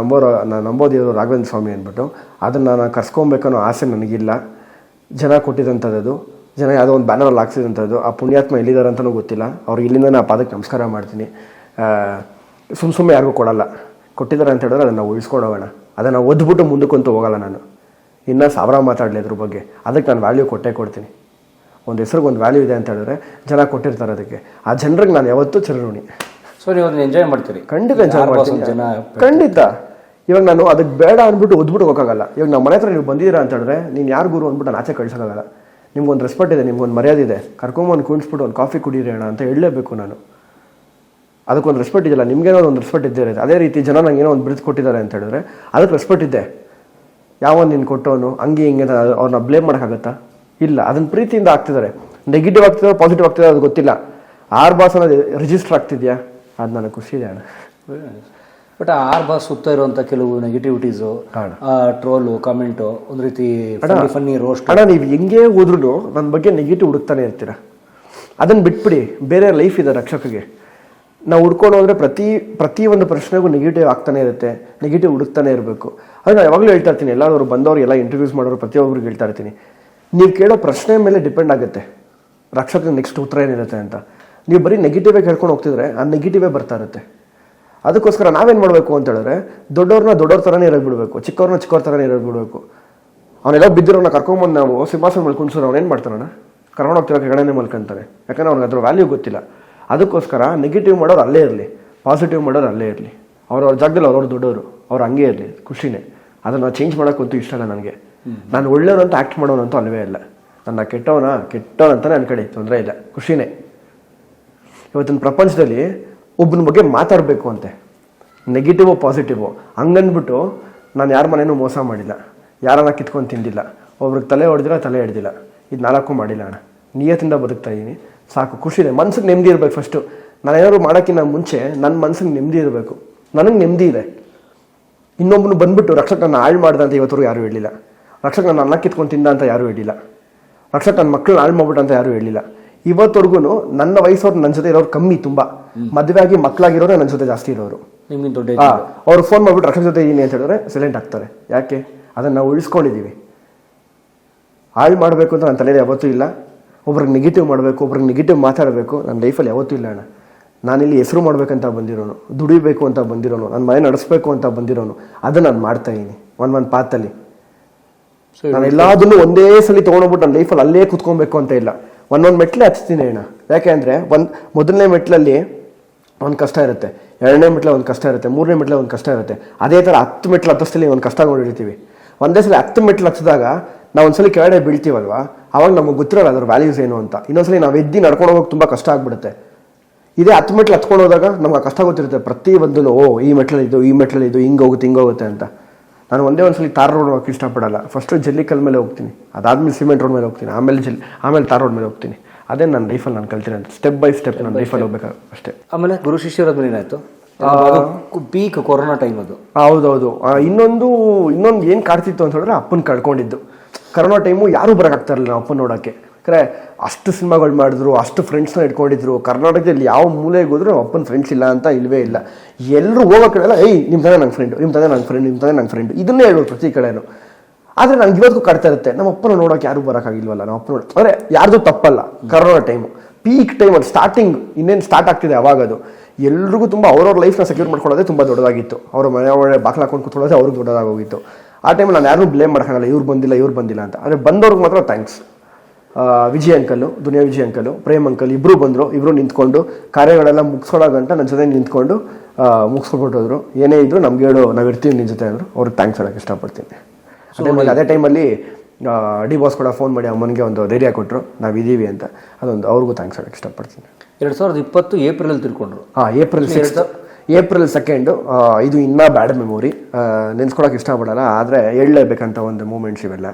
B: ನಂಬೋದಿರೋ ರಾಘವೇಂದ್ರ ಸ್ವಾಮಿ ಅಂದ್ಬಿಟ್ಟು. ಅದನ್ನು ನಾನು ಕರ್ಸ್ಕೊಬೇಕನ್ನೋ ಆಸೆ ನನಗಿಲ್ಲ. ಜನ ಕೊಟ್ಟಿದ್ದಂಥದ್ದು, ಜನ ಯಾವುದೋ ಒಂದು ಬ್ಯಾನರಲ್ಲಿ ಹಾಕ್ಸಿದಂಥದ್ದು. ಆ ಪುಣ್ಯಾತ್ಮ ಎಲ್ಲಿದ್ದಾರೆ ಅಂತಲೂ ಗೊತ್ತಿಲ್ಲ. ಅವ್ರಿಗೆ ಇಲ್ಲಿಂದ ನಾನು ಪಾದಕ್ಕೆ ನಮಸ್ಕಾರ ಮಾಡ್ತೀನಿ. ಸುಮ್ಮನೆ ಯಾರಿಗೂ ಕೊಡಲ್ಲ. ಕೊಟ್ಟಿದ್ದಾರೆ ಅಂತ ಹೇಳಿದ್ರೆ ಅದನ್ನು ಉಳಿಸ್ಕೊಂಡು ಹೋಗೋಣ. ಅದನ್ನು ಓದ್ಬಿಟ್ಟು ಮುಂದಕ್ಕಂತೂ ಹೋಗಲ್ಲ ನಾನು. ಇನ್ನೂ 1000 ಮಾತಾಡಲಿ ಅದ್ರ ಬಗ್ಗೆ. ಅದಕ್ಕೆ ನಾನು ವ್ಯಾಲ್ಯೂ ಕೊಡ್ತೀನಿ. ಒಂದು ಹೆಸ್ರಿಗೆ ಒಂದು ವ್ಯಾಲ್ಯೂ ಇದೆ ಅಂತ ಹೇಳಿದ್ರೆ ಜನ ಕೊಟ್ಟಿರ್ತಾರೆ ಅದಕ್ಕೆ. ಆ ಜನರಿಗೆ ನಾನು ಯಾವತ್ತೂ ಚಿರಋಣಿ.
D: ಸೊ ನೀವು ಅದನ್ನ ಎಂಜಾಯ್ ಮಾಡ್ತೀರಿ?
B: ಖಂಡಿತ ಎಂಜಾಯ್ ಮಾಡ್ತೀನಿ, ಖಂಡಿತ. ಇವಾಗ ನಾನು ಅದಕ್ಕೆ ಬೇಡ ಅಂದ್ಬಿಟ್ಟು ಓದ್ಬಿಟ್ಟು ಹೋಗೋಕ್ಕಾಗಲ್ಲ. ಇವಾಗ ನಮ್ಮ ಮನೆ ಹತ್ರ ನೀವು ಬಂದಿದ್ದೀರಾ ಅಂತ ಹೇಳಿದ್ರೆ ನೀನು ಯಾರು ಗುರು ಅಂದ್ಬಿಟ್ಟು ನಾನು ಆಚೆ ಕಳ್ಸೋಕ್ಕಾಗಲ್ಲ. ನಿಮ್ಗೊಂದು ರೆಸ್ಪೆಕ್ಟ್ ಇದೆ, ನಿಮ್ಗೊಂದು ಮರ್ಯಾದೆ ಇದೆ. ಕರ್ಕೊಂಬಂದು ಕುಣಿಸ್ಬಿಟ್ಟು ಒಂದು ಕಾಫಿ ಕುಡೀರಿ ಅಣ್ಣ ಅಂತ ಹೇಳಲೇಬೇಕು ನಾನು. ಅದಕ್ಕೊಂದು ರೆಸ್ಪೆಕ್ಟ್ ಇದೆಯಲ್ಲ, ನಿಮಗೇನೋ ಒಂದು ರೆಸ್ಪೆಕ್ಟ್ ಇದ್ದೇ ಇರುತ್ತೆ. ಅದೇ ರೀತಿ ಜನ ನಂಗೆ ಏನೋ ಒಂದು ಬಿರುದು ಕೊಟ್ಟಿದ್ದಾರೆ ಅಂತ ಹೇಳಿದ್ರೆ ಅದಕ್ಕೆ ರೆಸ್ಪೆಕ್ಟ್ ಇದೆ. ಯಾವೊಂದು ನೀನು ಕೊಟ್ಟವನು ಹಂಗೆ ಹಿಂಗೆ ಅವ್ರನ್ನ ಬ್ಲೇಮ್ ಮಾಡೋಕ್ಕಾಗತ್ತಾ? ಇಲ್ಲ. ಅದನ್ನ ಪ್ರೀತಿಯಿಂದ ಆಗ್ತಿದ್ದಾರೆ. ನೆಗೆಟಿವ್ ಆಗ್ತಿದ್ದಾರೆ, ಪಾಸಿಟಿವ್ ಆಗ್ತಿದ್ದಾರೆ, ಅದು ಗೊತ್ತಿಲ್ಲ. 6 ಬಾಸ್ ಅನ್ನೋದು ರಿಜಿಸ್ಟರ್ ಆಗ್ತಿದೆಯಾ? ಅದು ನನಗೆ ಖುಷಿ ಇದೆ ಅಣ್ಣ.
D: ಬಟ್ ಆ 6 ಬಾಸ್ ಸುತ್ತ ಇರುವಂಥ ಕೆಲವು ನೆಗೆಟಿವಿಟೀಸು, ಟ್ರೋಲು, ಕಾಮೆಂಟು, ಒಂದು ರೀತಿ ಫನ್ನಿ ರೋಸ್ಟ್.
B: ಅಣ್ಣ, ನೀವು ಹೆಂಗೇ ಹೋದ್ರೂ ನನ್ನ ಬಗ್ಗೆ ನೆಗೆಟಿವ್ ಹುಡುಕ್ತಾನೆ ಇರ್ತೀರ. ಅದನ್ನು ಬಿಟ್ಬಿಡಿ. ಬೇರೆ ಲೈಫ್ ಇದೆ ರಕ್ಷಕಿಗೆ. ನಾವು ಹುಡ್ಕೊಂಡು ಹೋದರೆ ಪ್ರತಿ ಒಂದು ಪ್ರಶ್ನೆಗೂ ನೆಗೆಟಿವ್ ಆಗ್ತಾನೆ ಇರುತ್ತೆ, ನೆಗೆಟಿವ್ ಹುಡುಕ್ತಾನೆ ಇರಬೇಕು. ಅದು ನಾನು ಯಾವಾಗಲೂ ಹೇಳ್ತಾ ಇರ್ತೀನಿ. ಎಲ್ಲರೂ ಬಂದವರು ಎಲ್ಲ ಇಂಟರ್ವ್ಯೂಸ್ ಮಾಡೋರು ಪ್ರತಿಯೊಬ್ಬರಿಗೆ ಹೇಳ್ತಾ ಇರ್ತೀನಿ, ನೀವು ಕೇಳೋ ಪ್ರಶ್ನೆ ಮೇಲೆ ಡಿಪೆಂಡ್ ಆಗುತ್ತೆ ರಕ್ಷಕ ನೆಕ್ಸ್ಟ್ ಉತ್ತರ ಏನಿರುತ್ತೆ ಅಂತ. ನೀವು ಬರೀ ನೆಗೆಟಿವೇ ಕೇಳ್ಕೊಂಡು ಹೋಗ್ತಿದ್ರೆ ಆ ನೆಗೆಟಿವೇ ಬರ್ತಾ ಇರುತ್ತೆ. ಅದಕ್ಕೋಸ್ಕರ ನಾವೇನು ಮಾಡಬೇಕು ಅಂತ ಹೇಳಿದ್ರೆ ದೊಡ್ಡವ್ರನ್ನ ದೊಡ್ಡವ್ರ ಥರನೇ ಇರೋಗ್ಬಿಡ್ಬೇಕು, ಚಿಕ್ಕವ್ರನ್ನ ಚಿಕ್ಕವ್ರ ಥರನೇ ಇರೋಗ್ಬಿಡ್ಬೇಕು. ಅವನೆಲ್ಲ ಬಿದ್ದಿರೋನ ಕರ್ಕೊಂಬಂದು ನಾವು ಸಿಂಹಾಸನ ಮೇಲೆ ಕುಣಿಸೋರು ಅವ್ನೇನು ಮಾಡ್ತಾನಣ್ಣ? ಕರ್ಕೊಂಡು ಹೋಗ್ತಿರೋ ಕೆಳಗಡೆ ಮಲ್ಕೊಂತಾನೆ. ಯಾಕಂದ್ರೆ ಅವ್ನಿಗೆ ಅದ್ರ ವ್ಯಾಲ್ಯೂ ಗೊತ್ತಿಲ್ಲ. ಅದಕ್ಕೋಸ್ಕರ ನೆಗೆಟಿವ್ ಮಾಡೋರು ಅಲ್ಲೇ ಇರಲಿ, ಪಾಸಿಟಿವ್ ಮಾಡೋರು ಅಲ್ಲೇ ಇರಲಿ. ಅವ್ರವ್ರ ಜಾಗದಲ್ಲಿ ಅವ್ರವ್ರ ದೊಡ್ಡವರು, ಅವ್ರು ಹಂಗೆ ಇರಲಿ, ಖುಷಿನೇ. ಅದನ್ನು ಚೇಂಜ್ ಮಾಡೋಕ್ಕಂತೂ ಇಷ್ಟ ಇಲ್ಲ ನನಗೆ. ನಾನು ಒಳ್ಳೆಯವನು ಅಂತ ಆ್ಯಕ್ಟ್ ಮಾಡೋನಂತೂ ಅಲ್ಲವೇ ಇಲ್ಲ. ನನ್ನ ಕೆಟ್ಟವನಂತಾನೆ ಅನ್ಕಡೆ, ತೊಂದರೆ ಇಲ್ಲ, ಖುಷಿನೇ. ಇವತ್ತಿನ ಪ್ರಪಂಚದಲ್ಲಿ ಒಬ್ಬನ ಬಗ್ಗೆ ಮಾತಾಡಬೇಕು ಅಂತೆ, ನೆಗೆಟಿವು ಪಾಸಿಟಿವು ಹಂಗನ್ಬಿಟ್ಟು ನಾನು ಯಾರ ಮನೇನೂ ಮೋಸ ಮಾಡಿಲ್ಲ, ಯಾರನ್ನ ಕಿತ್ಕೊಂಡು ತಿಂದಿಲ್ಲ, ಒಬ್ರಿಗೆ ತಲೆ ಹೊಡೆದಿಲ್ಲ, ತಲೆ ಹಿಡ್ದಿಲ್ಲ. ಇದು 4 ಮಾಡಿಲ್ಲ ಅಣ್ಣ. ನಿಯತ್ತಿಂದ ಬದುಕ್ತಾ ಇದ್ದೀನಿ, ಸಾಕು, ಖುಷಿದೆ. ಮನ್ಸಿಗೆ ನೆಮ್ಮದಿ ಇರಬೇಕು ಫಸ್ಟು. ನಾನು ಏನಾದ್ರು ಮಾಡೋಕ್ಕಿಂತ ಮುಂಚೆ ನನ್ನ ಮನ್ಸಿಗೆ ನೆಮ್ಮದಿ ಇರಬೇಕು. ನನಗೆ ನೆಮ್ಮದಿ ಇದೆ. ಇನ್ನೊಬ್ಬನು ಬಂದ್ಬಿಟ್ಟು ರಕ್ಷಕ ನನ್ನ ಹಾಳು ಮಾಡ್ದೆ ಅಂತ ಇವತ್ತರೆಗೂ ಯಾರೂ ಹೇಳಿಲ್ಲ. ರಕ್ಷಕ ನನ್ನ ಅನ್ನ ಕಿತ್ಕೊಂಡು ತಿಂದ ಅಂತ ಯಾರೂ ಹೇಳಿಲ್ಲ. ರಕ್ಷಕ ನನ್ನ ಮಕ್ಕಳನ್ನ ಹಾಳು ಮಾಡ್ಬಿಟ್ಟು ಅಂತ ಯಾರೂ ಹೇಳಿಲ್ಲ. ಇವತ್ತವರೆಗೂ ನನ್ನ ವಯಸ್ಸವ್ರು ನನ್ನ ಜೊತೆ ಇರೋರು ಕಮ್ಮಿ, ತುಂಬ. ಮದುವೆ ಆಗಿ ಮಕ್ಕಳಾಗಿರೋರು ನನ್ನ ಜೊತೆ ಜಾಸ್ತಿ ಇರೋರು.
D: ನಿಮ್ಗೆ ದೊಡ್ಡ
B: ಅವ್ರು ಫೋನ್ ಮಾಡ್ಬಿಟ್ಟು ರಕ್ಷಕ ಜೊತೆ ಇದೀನಿ ಅಂತ ಹೇಳಿದ್ರೆ ಸೈಲೆಂಟ್ ಆಗ್ತಾರೆ. ಯಾಕೆ? ಅದನ್ನು ನಾವು ಉಳಿಸ್ಕೊಂಡಿದ್ದೀವಿ. ಹಾಳು ಮಾಡಬೇಕು ಅಂತ ನನ್ನ ತಲೆಯಲ್ಲಿ ಯಾವತ್ತೂ ಇಲ್ಲ. ಒಬ್ರಿಗೆ ನೆಗೆಟಿವ್ ಮಾಡಬೇಕು, ಒಬ್ರಿಗೆ ನೆಗೆಟಿವ್ ಮಾತಾಡಬೇಕು ನನ್ನ ಲೈಫಲ್ಲಿ ಯಾವತ್ತೂ ಇಲ್ಲ ಅಣ್ಣ. ನಾನಿಲ್ಲಿ ಹೆಸರು ಮಾಡ್ಬೇಕಂತ ಬಂದಿರೋನು, ದುಡಿಬೇಕು ಅಂತ ಬಂದಿರೋನು, ನನ್ನ ಮನೆ ನಡೆಸಬೇಕು ಅಂತ ಬಂದಿರೋನು. ಅದನ್ನು ನಾನು ಮಾಡ್ತಾ ಇದ್ದೀನಿ ಒಂದು ಪಾತಲ್ಲಿ. ನಾನು ಎಲ್ಲದನ್ನು ಒಂದೇ ಸಲ ತೊಗೊಂಡೋಗ್ಬಿಟ್ಟು ನನ್ನ ಲೈಫಲ್ಲಿ ಅಲ್ಲೇ ಕುತ್ಕೊಬೇಕು ಅಂತ ಇಲ್ಲ. ಒಂದೊಂದು ಮೆಟ್ಲೆ ಹಚ್ತೀನಿ ಅಣ್ಣ. ಯಾಕೆ ಅಂದರೆ ಮೊದಲನೇ ಮೆಟ್ಲಲ್ಲಿ ಒಂದು ಕಷ್ಟ ಇರುತ್ತೆ, 2ನೇ ಮೆಟ್ಲೆ ಒಂದು ಕಷ್ಟ ಇರುತ್ತೆ, 3ನೇ ಮೆಟ್ಲೆ ಒಂದು ಕಷ್ಟ ಇರುತ್ತೆ. ಅದೇ ಥರ 10 ಮೆಟ್ಲು ಹತ್ತಿಸ್ಲಿ ಒಂದು ಕಷ್ಟ ನೋಡಿರ್ತೀವಿ. ಒಂದೇ ಸಲ 10 ಮೆಟ್ಲು ಹತ್ತಿದಾಗ ನಾವು ಒಂದ್ಸಲಿ ಕೆಳಗಡೆ ಬೀಳ್ತೀವಲ್ವಾ, ಅವಾಗ ನಮಗೆ ಗೊತ್ತಿರಲ್ಲ ಅದ್ರ ವ್ಯಾಲ್ಯೂಸ್ ಏನು ಅಂತ. ಇನ್ನೊಂದ್ಸಲಿ ನಾವು ಎದ್ದು ನಡ್ಕೊಂಡು ಹೋಗೋಕೆ ತುಂಬ ಕಷ್ಟ ಆಗ್ಬಿಡುತ್ತೆ. ಇದೇ 10 ಮೆಟ್ಲು ಹತ್ಕೊಂಡು ಹೋದಾಗ ನಮ್ಗೆ ಆ ಕಷ್ಟ ಗೊತ್ತಿರುತ್ತೆ. ಪ್ರತಿಯೊಂದೂ ಈ ಮೆಟ್ಲಲ್ಲಿದ್ದು ಈ ಮೆಟ್ಲಲ್ಲಿದ್ದು ಹಿಂಗೋಗುತ್ತೆ ಅಂತ. ನಾನು ಒಂದ್ಸಲಿ ತಾರ್ ರೋಡ್ ಹೋಗಕ್ಕೆ ಇಷ್ಟಪಡಲ್ಲ. ಫಸ್ಟು ಜಲ್ಲಿಕಲ್ ಮೇಲೆ ಹೋಗ್ತೀನಿ, ಅದಾದ್ಮೇಲೆ ಸಿಮೆಂಟ್ ರೋಡ್ ಮೇಲೆ ಹೋಗ್ತೀನಿ, ಆಮೇಲೆ ತಾರ್ ರೋಡ್ ಮೇಲೆ ಹೋಗ್ತೀನಿ. ಅದೇ ನನ್ನ ಲೈಫಲ್ಲಿ ನಾನು ಕಲ್ತಿರೋದು. ಸ್ಟೆಪ್ ಬೈ ಸ್ಟೆಪ್ ನನ್ನ ಲೈಫಲ್ಲಿ ಹೋಗ್ಬೇಕು ಅಷ್ಟೇ.
D: ಆಮೇಲೆ ಗುರು ಶಿಷ್ಯರಾದ್ಮೇಲೆ ಏನಾಯ್ತು? ಪೀಕ್ ಕೊರೋನಾ ಟೈಮ್ ಅದು.
B: ಹೌದೌದು. ಇನ್ನೊಂದು ಏನು ಕಾಡ್ತಿತ್ತು ಅಂತ ಹೇಳಿದ್ರೆ ಅಪ್ಪನ ಕಳ್ಕೊಂಡಿದ್ದು. ಕರೋನಾ ಟೈಮು ಯಾರೂ ಬರೋಕ್ಕಾಗ್ತಾ ಇರಲಿಲ್ಲ ನಾವು ಅಪ್ಪನ ನೋಡೋಕ್ಕೆ. ಯಾಕಂದರೆ ಅಷ್ಟು ಸಿನಿಮಾಗಳು ಮಾಡಿದ್ರು, ಅಷ್ಟು ಫ್ರೆಂಡ್ಸ್ನ ಇಟ್ಕೊಂಡಿದ್ರು. ಕರ್ನಾಟಕದಲ್ಲಿ ಯಾವ ಮೂಲೆಗೆ ಹೋದ್ರು ಅಪ್ಪನ ಫ್ರೆಂಡ್ಸ್ ಇಲ್ಲ ಅಂತ ಇಲ್ಲವೇ ಇಲ್ಲ. ಎಲ್ಲರೂ ಹೋಗೋ ಕಡೆಲ್ಲ ನಿಮ್ಮ ತಂದೆ ನನ್ನ ಫ್ರೆಂಡು, ನಿಮ್ಮ ತಂದೆ ನನ್ನ ಫ್ರೆಂಡು ಇದನ್ನೇ ಹೇಳೋದು ಪ್ರತಿ ಕಡೆನೂ. ಆದರೆ ನನಗೆ ಇವತ್ತಿಗೂ ಕಾಡ್ತಾ ಇರುತ್ತೆ, ನಮ್ಮ ಅಪ್ಪನ ನೋಡೋಕೆ ಯಾರೂ ಬರೋಕ್ಕಾಗಿಲ್ವಲ್ಲ. ನಮ್ಮ ಅಪ್ಪನ ಅಂದರೆ ಯಾರ್ದು ತಪ್ಪಲ್ಲ. ಕರೋನಾ ಟೈಮು ಪೀಕ್ ಟೈಮಲ್ಲಿ ಸ್ಟಾರ್ಟಿಂಗ್ ಇನ್ನೇನು ಸ್ಟಾರ್ಟ್ ಆಗ್ತಿದೆ ಅವಾಗದು. ಎಲ್ರಿಗೂ ತುಂಬ ಅವ್ರವ್ರ ಲೈಫ್ನ ಸೆಕ್ಯೂರ್ ಮಾಡ್ಕೊಳ್ಳೋದೇ ತುಂಬ ದೊಡ್ಡದಾಗಿತ್ತು. ಅವ್ರ ಮನೆ ಒಳ್ಳೆ ಬಾಕ್ಲು ಹಾಕೊಂಡು ಕೂತ್ಕೊಳ್ಳೋದೇ ಅವ್ರಿಗೆ ದೊಡ್ಡದಾಗೋಗಿತ್ತು. ಆ ಟೈಮಲ್ಲಿ ನಾನು ಯಾರೂ ಬ್ಲೇಮ್ ಮಾಡೋಕ್ಕಾಗಲ್ಲ, ಇವ್ರು ಬಂದಿಲ್ಲ ಅಂತ. ಆದರೆ ಬಂದವ್ರಿಗೆ ಮಾತ್ರ thanks. Vijay uncle, Duniya Vijay uncle, Prem uncle ಇಬ್ಬರು ಬಂದರು. ಇಬ್ಬರು ನಿಂತ್ಕೊಂಡು ಕಾರ್ಯಗಳೆಲ್ಲ ಮುಗಿಸ್ಕೊಳ್ಳೋ ಗಂಟ ನನ್ನ ಜೊತೆ ನಿಂತ್ಕೊಂಡು ಮುಗಿಸ್ಕೊಟ್ಬಿಟ್ಟೋದ್ರು. ಏನೇ ಇದ್ರು ನಮ್ಗೆ ಹೇಳು, ನಾವು ಇರ್ತೀವಿ ನಿನ್ನ ಜೊತೆ ಅಂದರು. ಅವ್ರಿಗೆ ಥ್ಯಾಂಕ್ಸ್ ಹೇಳೋಕ್ಕೆ ಇಷ್ಟಪಡ್ತೀನಿ. ಅದೇ ಟೈಮಲ್ಲಿ ಡಿ ಬಾಸ್ ಕೂಡ ಫೋನ್ ಮಾಡಿ ಅಮ್ಮನಿಗೆ ಒಂದು ಧೈರ್ಯ ಕೊಟ್ಟರು ನಾವಿದ್ದೀವಿ ಅಂತ. ಅದೊಂದು ಅವ್ರಿಗೂ ಥ್ಯಾಂಕ್ಸ್ ಹೇಳಕ್ಕೆ ಇಷ್ಟಪಡ್ತೀನಿ.
D: 2020 ಏಪ್ರಿಲಲ್ಲಿ ತಿಳ್ಕೊಂಡ್ರು.
B: ಏಪ್ರಿಲ್ 2 ಇದು ಇನ್ನೂ ಬ್ಯಾಡ್ ಮೆಮೊರಿ, ನೆನ್ಸ್ಕೊಳಕ್ಕೆ ಇಷ್ಟಪಡಲ್ಲ, ಆದರೆ ಹೇಳಲೇಬೇಕಂತ ಒಂದು ಮೂಮೆಂಟ್ಸ್ ಇವೆಲ್ಲ.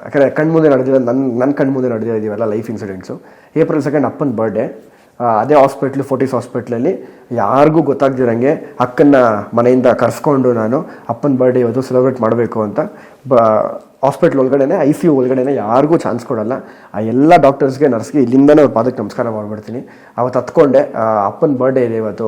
B: ಯಾಕಂದರೆ ಕಣ್ಮುಂದೆ ನಡೆದಿರೋ ನನ್ನ ಕಣ್ಮುಂದೆ ನಡೆದಿರೋ ಇದೆಲ್ಲ ಲೈಫ್ ಇನ್ಸಿಡೆಂಟ್ಸು. ಏಪ್ರಿಲ್ 2 ಅಪ್ಪನ ಬರ್ಡೇ, ಅದೇ ಫೋರ್ಟಿಸ್ ಹಾಸ್ಪಿಟ್ಲಲ್ಲಿ ಯಾರಿಗೂ ಗೊತ್ತಾಗ್ದಿರಂಗೆ ಅಕ್ಕನ್ನ ಮನೆಯಿಂದ ಕರ್ಸ್ಕೊಂಡು ನಾನು ಅಪ್ಪನ ಬರ್ಡೇ ಇವತ್ತು ಸೆಲೆಬ್ರೇಟ್ ಮಾಡಬೇಕು ಅಂತ ಹಾಸ್ಪಿಟ್ಲ್ ಒಳಗಡೆ ICU ಒಳಗಡೆ ಯಾರಿಗೂ ಚಾನ್ಸ್ ಕೊಡಲ್ಲ. ಆ ಎಲ್ಲ ಡಾಕ್ಟರ್ಸ್ಗೆ ನರ್ಸ್ಗೆ ಇಲ್ಲಿಂದನೇ ಅವ್ರ ಪಾದಕ್ಕೆ ನಮಸ್ಕಾರ ಮಾಡಿಬಿಡ್ತೀನಿ. ಅವತ್ತು ಹತ್ಕೊಂಡೆ ಅಪ್ಪನ ಬರ್ಡೇ ಇದೆ ಇವತ್ತು,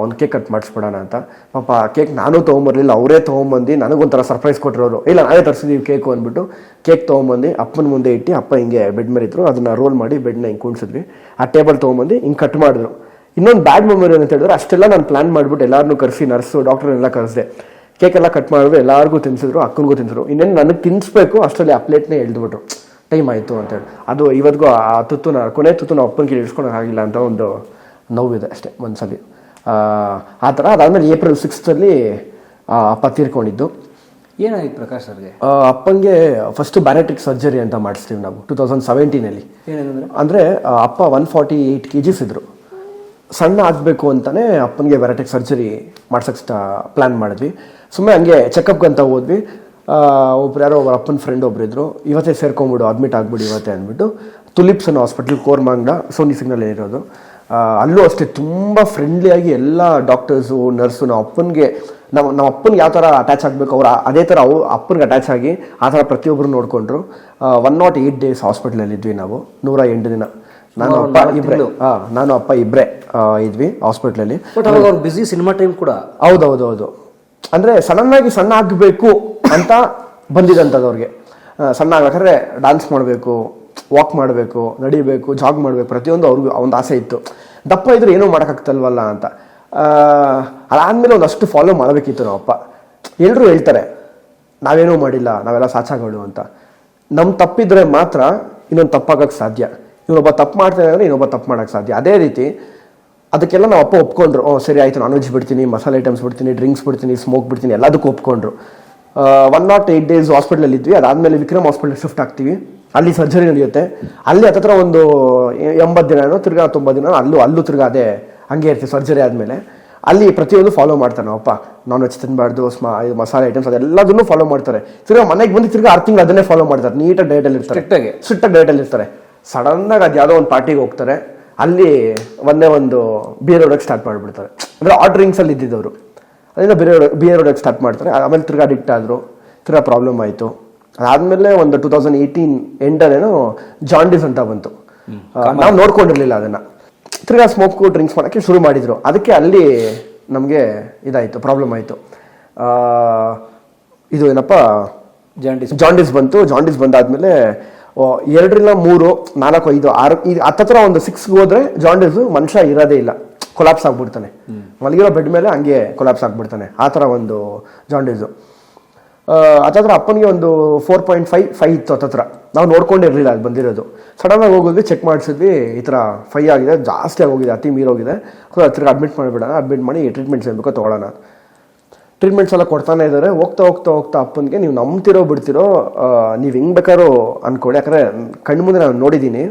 B: ಒಂದು ಕೇಕ್ ಕಟ್ ಮಾಡಿಸ್ಬಿಡೋಣ ಅಂತ. ಪಾಪ ಕೇಕ್ ನಾನು ತೊಗೊಂಬರ್ಲಿಲ್ಲ, ಅವರೇ ತೊಗೊಂಬಂದು ನನಗೊಂಥರ ಸರ್ಪ್ರೈಸ್ ಕೊಟ್ಟರು. ಇಲ್ಲ ನಾನೇ ತರಿಸಿದ್ದೀವಿ ಕೇಕು ಅಂದ್ಬಿಟ್ಟು ಕೇಕ್ ತೊಗೊಂಬಂದು ಅಪ್ಪನ ಮುಂದೆ ಇಟ್ಟು ಅಪ್ಪ ಹಿಂಗೆ ಬೆಡ್ ಮೇಲೆ ಇದ್ರು, ಅದನ್ನು ರೋಲ್ ಮಾಡಿ ಬೆಡ್ನ ಹಿಂಗೆ ಕುಣಿಸಿದ್ವಿ. ಆ ಟೇಬಲ್ ತೊಗೊಂಬಂದು ಹಿಂಗೆ ಕಟ್ ಮಾಡಿದ್ರು. ಇನ್ನೊಂದು ಬ್ಯಾಡ್ ಮೆಮೊರಿ ಅಂತ ಹೇಳಿದ್ರೆ ಅಷ್ಟೆಲ್ಲ ನಾನು ಪ್ಲ್ಯಾನ್ ಮಾಡಿಬಿಟ್ಟು ಎಲ್ಲರನ್ನೂ ಕರೆಸಿ ನರ್ಸು ಡಾಕ್ಟ್ರನ್ನೆಲ್ಲ ಕರೆಸಿದೆ. ಕೇಕೆಲ್ಲ ಕಟ್ ಮಾಡಿದ್ರು, ಎಲ್ಲರಿಗೂ ತಿನ್ಸಿದ್ರು, ಅಕ್ಕನಿಗೂ ತಿನ್ಸಿದ್ರು. ಇನ್ನೇನು ನನಗೆ ತಿನ್ನಿಸ್ಬೇಕು ಅಷ್ಟರಲ್ಲಿ ಆ ಪ್ಲೇಟ್ನೇ ಎಳ್ದುಬಿಟ್ರು, ಟೈಮ್ ಆಯಿತು ಅಂತೇಳಿ. ಅದು ಇವತ್ತಿಗೂ ಆ ಕೊನೆ ತುತ್ತು ನಾವು ಅಪ್ಪನ ಕೀಳಿ ಇಡ್ಸ್ಕೊಳಕ್ಕೆ ಆಗಿಲ್ಲ ಅಂತ ಒಂದು ನೋವಿದೆ ಅಷ್ಟೇ ಮನಸ್ಸಲ್ಲಿ. ಆ ಥರ ಅದಾದಮೇಲೆ ಏಪ್ರಿಲ್ 6 ಅಪ್ಪ ತೀರ್ಕೊಂಡಿದ್ದು.
D: ಏನಾಗಿತ್ತು ಪ್ರಕಾಶ್ ಸರ್ಗೆ?
B: ಅಪ್ಪನಿಗೆ ಫಸ್ಟು ಬ್ಯಾರೆಟ್ರಿಕ್ ಸರ್ಜರಿ ಅಂತ ಮಾಡಿಸ್ತೀವಿ ನಾವು 2017. ಅಂದರೆ ಅಪ್ಪ 148 kgs ಇದ್ದರು. ಸಣ್ಣ ಆಗಬೇಕು ಅಂತಲೇ ಅಪ್ಪನಿಗೆ ಬ್ಯಾರೆಟ್ರಿಕ್ ಸರ್ಜರಿ ಮಾಡ್ಸೋಕ್ಕೆ ಪ್ಲ್ಯಾನ್ ಮಾಡಿದ್ವಿ. ಸುಮ್ಮನೆ ಹಂಗೆ ಚೆಕಪ್ಗೆ ಅಂತ ಹೋದ್ವಿ. ಯಾರೋ ಒಬ್ಬರು ಅಪ್ಪನ ಫ್ರೆಂಡ್ ಒಬ್ಬರಿದ್ರು, ಇವತ್ತೇ ಸೇರ್ಕೊಂಬಿಡು, ಅಡ್ಮಿಟ್ ಆಗ್ಬಿಡು ಇವತ್ತೇ ಅಂದ್ಬಿಟ್ಟು ತುಲಿಪ್ಸ್ ಅನ್ನೋ ಹಾಸ್ಪಿಟ್ಲ್ ಕೋರ್ಮಾಂಗ್ಡ ಸೋನಿ ಸಿಗ್ನಲ್ ಇರೋದು. ಅಲ್ಲೂ ಅಷ್ಟೇ ತುಂಬ ಫ್ರೆಂಡ್ಲಿಯಾಗಿ ಎಲ್ಲ ಡಾಕ್ಟರ್ಸು ನರ್ಸು ನಮ್ಮ ಅಪ್ಪನಿಗೆ ಯಾವ ಥರ ಅಟ್ಯಾಚ್ ಆಗಬೇಕು ಅವ್ರು ಅದೇ ಥರ ಅಪ್ಪನಿಗೆ ಅಟ್ಯಾಚ್ ಆಗಿ ಆ ಥರ ಪ್ರತಿಯೊಬ್ಬರು ನೋಡಿಕೊಂಡ್ರು. 108 days ಹಾಸ್ಪಿಟ್ಲಲ್ಲಿ ಇದ್ವಿ ನಾವು, 108 ದಿನ. ನಾನು ಅಪ್ಪ ಇಬ್ಬರೇ ಇದ್ವಿ ಹಾಸ್ಪಿಟ್ಲಲ್ಲಿ.
D: ಬಿಸಿ ಸಿನಿಮಾ ಟೈಮ್ ಕೂಡ.
B: ಹೌದು. ಅಂದರೆ ಸಡನ್ನಾಗಿ ಸಣ್ಣ ಆಗಬೇಕು ಅಂತ ಬಂದಿದ್ದಂಥದ್ದು ಅವ್ರಿಗೆ. ಸಣ್ಣ ಆಗ್ಬೇಕಾದ್ರೆ ಡಾನ್ಸ್ ಮಾಡಬೇಕು, ವಾಕ್ ಮಾಡಬೇಕು, ನಡಿಬೇಕು, ಜಾಗ್ ಮಾಡಬೇಕು, ಪ್ರತಿಯೊಂದು ಅವ್ರಿಗೂ ಒಂದು ಆಸೆ ಇತ್ತು. ದಪ್ಪ ಇದ್ರೆ ಏನೂ ಮಾಡೋಕ್ಕಾಗ್ತಲ್ವಲ್ಲ ಅಂತ. ಅದಾದಮೇಲೆ ಒಂದಷ್ಟು ಫಾಲೋ ಮಾಡಬೇಕಿತ್ತು ನಮ್ಮ ಅಪ್ಪ. ಎಲ್ಲರೂ ಹೇಳ್ತಾರೆ ನಾವೇನೂ ಮಾಡಿಲ್ಲ, ನಾವೆಲ್ಲ ಸಾಚಾಗಳು ಅಂತ. ನಮ್ಮ ತಪ್ಪಿದ್ರೆ ಮಾತ್ರ ಇನ್ನೊಂದು ತಪ್ಪಾಗಕ್ಕೆ ಸಾಧ್ಯ. ಇವನೊಬ್ಬ ತಪ್ಪು ಮಾಡ್ತಾನೆ ಅಂದರೆ ಇನ್ನೊಬ್ಬ ತಪ್ಪು ಮಾಡೋಕ್ಕೆ ಸಾಧ್ಯ. ಅದೇ ರೀತಿ ಅದಕ್ಕೆಲ್ಲ ನಾವು ಅಪ್ಪ ಒಪ್ಕೊಂಡ್ರು. ಸರಿ ಆಯಿತು, ನಾನ್ ವೆಜ್ ಬಿಡ್ತೀನಿ, ಮಸಾಲೆ ಐಟಮ್ಸ್ ಬಿಡ್ತೀನಿ, ಡ್ರಿಂಕ್ಸ್ ಬಿಡ್ತೀನಿ, ಸ್ಮೋಕ್ ಬಿಡ್ತೀನಿ, ಎಲ್ಲದಕ್ಕೂ ಒಪ್ಕೊಂಡ್ರು. 108 days ಹಾಸ್ಪಿಟ್ಲಲ್ಲಿ ಇದ್ವಿ. ಅದಾದಮೇಲೆ ವಿಕ್ರಮ್ ಹಾಸ್ಪಿಟಲ್ ಶಿಫ್ಟ್ ಆಗ್ತೀವಿ. ಅಲ್ಲಿ ಸರ್ಜರಿ ನಡೆಯುತ್ತೆ. ಅಲ್ಲಿ ಹತ್ತಿರ ಒಂದು 80 ದಿನ ತಿರ್ಗಾ 90 ದಿನ ಅಲ್ಲೂ ತಿರ್ಗಾ ಅದೇ ಹಂಗೆ ಇರ್ತೀವಿ. ಸರ್ಜರಿ ಆದಮೇಲೆ ಅಲ್ಲಿ ಪ್ರತಿಯೊಂದು ಫಾಲೋ ಮಾಡ್ತಾರೆ ನಾವಪ್ಪ. ನಾನ್ ವೆಜ್ ತಿನ್ನಬಾರ್ದು, ಮಸಾಲೆ ಐಟಮ್ಸ್ ಅದೆಲ್ಲದನ್ನು ಫಾಲೋ ಮಾಡ್ತಾರೆ. ತಿರ್ಗಾ ಮನೆಗೆ ಬಂದು ತಿರ್ಗಾ 6 ತಿಂಗಳು ಅದನ್ನೇ ಫಾಲೋ ಮಾಡ್ತಾರೆ. ನೀಟಾಗಿ ಡಯಟಲ್ಲಿ ಇರ್ತಾರೆ, ಸ್ಟ್ರಿಕ್ಟಾಗಿ ಡಯಟಲ್ಲಿ ಇರ್ತಾರೆ. ಸಡನ್ನಾಗಿ ಅದು ಯಾವುದೋ ಒಂದು ಪಾರ್ಟಿಗೆ ಹೋಗ್ತಾರೆ, ಅಲ್ಲಿ ಒಂದು ಬಿಯರ್ ಹೊಡೋಕ್ಕೆ ಸ್ಟಾರ್ಟ್ ಮಾಡಿಬಿಡ್ತಾರೆ. ಅಂದರೆ ಡ್ರಿಂಕ್ಸಲ್ಲಿ ಇದ್ದಿದ್ದವರು ಅದರಿಂದ ಬಿಯರ್ ಹೊಡೋಕ್ಕೆ ಸ್ಟಾರ್ಟ್ ಮಾಡ್ತಾರೆ. ಆಮೇಲೆ ತಿರ್ಗಾ ಅಡಿಕ್ಟ್ ಆದರು, ತಿರ್ಗಾ ಪ್ರಾಬ್ಲಮ್ ಆಯಿತು. ಅದಾದಮೇಲೆ ಒಂದು 2018 ಎಂಡನೇನೋ ಜಾಂಡೀಸ್ ಅಂತ ಬಂತು. ನಾವು ನೋಡ್ಕೊಂಡಿರಲಿಲ್ಲ ಅದನ್ನು. ತಿರ್ಗಾ ಸ್ಮೋಕು ಡ್ರಿಂಕ್ಸ್ ಮಾಡೋಕ್ಕೆ ಶುರು ಮಾಡಿದರು. ಅದಕ್ಕೆ ಅಲ್ಲಿ ನಮಗೆ ಇದಾಯಿತು, ಪ್ರಾಬ್ಲಮ್ ಆಯಿತು. ಇದು ಏನಪ್ಪ ಜಾಂಡೀಸ್ ಬಂತು. ಜಾಂಡೀಸ್ ಬಂದಾದಮೇಲೆ 2, 3, 4, 5, 6 ಹತ್ತತ್ರ ಒಂದು 6 ಹೋದ್ರೆ ಜಾಂಡೀಸು ಮನುಷ್ಯ ಇರೋದೇ ಇಲ್ಲ, ಕೊಲಾಪ್ಸ್ ಆಗ್ಬಿಡ್ತಾನೆ. ಮಲಗಿರೋ ಬೆಡ್ ಮೇಲೆ ಹಂಗೆ ಕೊಲಾಪ್ಸ್ ಆಗ್ಬಿಡ್ತಾನೆ. ಆ ಥರ ಒಂದು ಜಾಂಡೀಸು. ಹತ್ತತ್ರ ಅಪ್ಪನಿಗೆ ಒಂದು 4.5 ಇತ್ತು ಹತ್ತತ್ರ. ನಾವು ನೋಡ್ಕೊಂಡಿರಲಿಲ್ಲ ಅದು ಬಂದಿರೋದು. ಸಡನ್ನಾಗಿ ಹೋಗಿದ್ವಿ, ಚೆಕ್ ಮಾಡಿಸಿದ್ವಿ, ಈ ಥರ 5 ಆಗಿದೆ, ಜಾಸ್ತಿ ಆಗೋಗಿದೆ, ಅತಿ ಮೀರೋಗಿದೆ. ಹತ್ತಿರ ಅಡ್ಮಿಟ್ ಮಾಡಿಬಿಡೋಣ, ಅಡ್ಮಿಟ್ ಮಾಡಿ ಟ್ರೀಟ್ಮೆಂಟ್ಸ್ ಏನು ಬೇಕೋ ತೊಗೊಳ್ಳೋಣ. ಟ್ರೀಟ್ಮೆಂಟ್ಸ್ ಎಲ್ಲ ಕೊಡ್ತಾನೆ ಇದ್ದಾರೆ. ಹೋಗ್ತಾ ಅಪ್ಪನಿಗೆ ನೀವು ನಂಬ್ತಿರೋ ಬಿಡ್ತಿರೋ, ನೀವು ಹೆಂಗೆ ಬೇಕಾದ್ರೂ ಅಂದ್ಕೊಳ್ಳಿ. ಯಾಕಂದರೆ ಕಣ್ಮುಂದೆ ನಾನು ನೋಡಿದ್ದೀನಿ.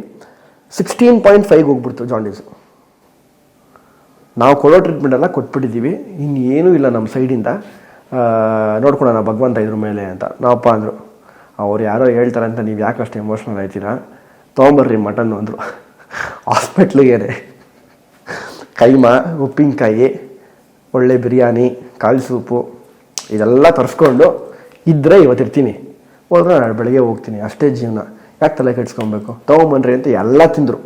B: 16.5 ಹೋಗ್ಬಿಡ್ತು ಜಾಂಡೀಸು. ನಾವು ಕೊಡೋ ಟ್ರೀಟ್ಮೆಂಟ್ ಎಲ್ಲ ಕೊಟ್ಬಿಟ್ಟಿದ್ದೀವಿ, ಇನ್ನೇನೂ ಇಲ್ಲ ನಮ್ಮ ಸೈಡಿಂದ, ನೋಡ್ಕೊಳೋಣ ಭಗವಂತ ಇದ್ರ ಮೇಲೆ ಅಂತ ನಾವಪ್ಪ ಅಂದರು. ಅವ್ರು ಯಾರೋ ಹೇಳ್ತಾರೆ ಅಂತ ನೀವು ಯಾಕೆ ಅಷ್ಟು ಎಮೋಷ್ನಲ್ ಆಯ್ತೀರಾ, ತೊಗೊಂಬರ್ರಿ ಮಟನ್ನು ಅಂದರು. ಹಾಸ್ಪಿಟ್ಲಿಗೆ ಕೈಮಾ, ಉಪ್ಪಿನಕಾಯಿ, ಒಳ್ಳೆ ಬಿರಿಯಾನಿ, ಕಾಳು ಸೂಪು ಇದೆಲ್ಲ ತರಿಸ್ಕೊಂಡು ಇದ್ದರೆ ಇವತ್ತಿರ್ತೀನಿ, ಹೋದ್ರೆ ನಾಳೆ ಬೆಳಗ್ಗೆ ಹೋಗ್ತೀನಿ, ಅಷ್ಟೇ ಜೀವನ, ಯಾಕೆ ತಲೆ ಕೆಡ್ಸ್ಕೊಬೇಕು, ತೊಗೊಂಬನ್ರಿ ಅಂತ ಎಲ್ಲ ತಿಂದರು.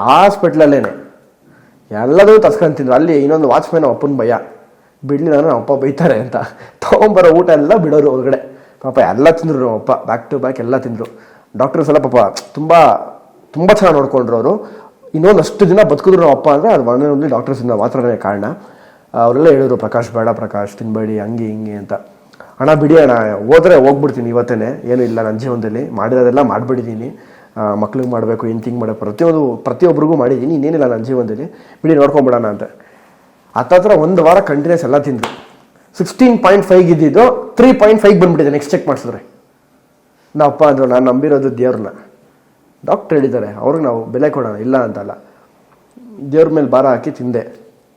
B: ಹಾಸ್ಪಿಟ್ಲಲ್ಲೇ ಎಲ್ಲದೂ ತರ್ಸ್ಕೊಂತಿದ್ರು. ಅಲ್ಲಿ ಇನ್ನೊಂದು ವಾಚ್ಮ್ಯಾನ್ ಅಪ್ಪನ ಭಯ, ಬಿಡಲಿ ನಾನು ಅಪ್ಪ ಬೈತಾರೆ ಅಂತ. ತೊಗೊಂಬರೋ ಊಟ ಎಲ್ಲ ಬಿಡೋರು ಹೊರಗಡೆ. ಪಾಪ ಎಲ್ಲ ತಿಂದರು ನಮ್ಮ ಅಪ್ಪ, ಬ್ಯಾಕ್ ಟು ಬ್ಯಾಕ್ ಎಲ್ಲ ತಿಂದರು. ಡಾಕ್ಟರ್ಸ್ ಎಲ್ಲ ಪಾಪ ತುಂಬ ತುಂಬ ಚೆನ್ನಾಗಿ ನೋಡ್ಕೊಂಡ್ರು ಅವರು. ಇನ್ನೊಂದಷ್ಟು ದಿನ ಬದುಕಿದ್ರು ನಮ್ಮ ಅಪ್ಪ ಅಂದರೆ ಅದು ಒಂದೇ ಡಾಕ್ಟರ್ಸಿಂದ ಮಾತ್ರನೇ ಕಾರಣ. ಅವರೆಲ್ಲ ಹೇಳಿದ್ರು, ಪ್ರಕಾಶ್ ಬೇಡ ಪ್ರಕಾಶ್, ತಿನ್ಬೇಡಿ, ಹಂಗೆ ಹಿಂಗೆ ಅಂತ. ಹಣ ಬಿಡಿ ಅಣ್ಣ, ಹೋದ್ರೆ ಹೋಗ್ಬಿಡ್ತೀನಿ ಇವತ್ತೇ, ಏನೂ ಇಲ್ಲ ನನ್ನ ಜೀವನದಲ್ಲಿ, ಮಾಡಿರೋದೆಲ್ಲ ಮಾಡಿಬಿಟ್ಟಿದ್ದೀನಿ, ಮಕ್ಳಿಗೆ ಮಾಡಬೇಕು, ಹೆಂಡ್ತಿಂಗ್ ಮಾಡಬೇಕು, ಪ್ರತಿಯೊಬ್ಬರಿಗೂ ಮಾಡಿದ್ದೀನಿ, ಇನ್ನೇನಿಲ್ಲ ನನ್ನ ಜೀವನದಲ್ಲಿ, ಬಿಡಿ ನೋಡ್ಕೊಂಬಿಡೋಣ ಅಂತ. ಹತ್ತತ್ರ 1 ವಾರ ಕಂಟಿನ್ಯೂಸ್ ಎಲ್ಲ ತಿಂದರು. 16.5 ಇದ್ದಿದ್ದು 3.5 ಬಂದ್ಬಿಟ್ಟಿದೆ ನೆಕ್ಸ್ಟ್ ಚೆಕ್ ಮಾಡಿಸಿದ್ರೆ. ಅಪ್ಪ ಅಂದರು, ನಾನು ನಂಬಿರೋದು ದೇವ್ರನ್ನ, ಡಾಕ್ಟ್ರ್ ಹೇಳಿದ್ದಾರೆ, ಅವ್ರಿಗೆ ನಾವು ಬೆಲೆ ಕೊಡೋಣ, ಇಲ್ಲ ಅಂತಲ್ಲ. ದೇವ್ರ ಮೇಲೆ ಭಾರ ಹಾಕಿ ತಿಂದೆ,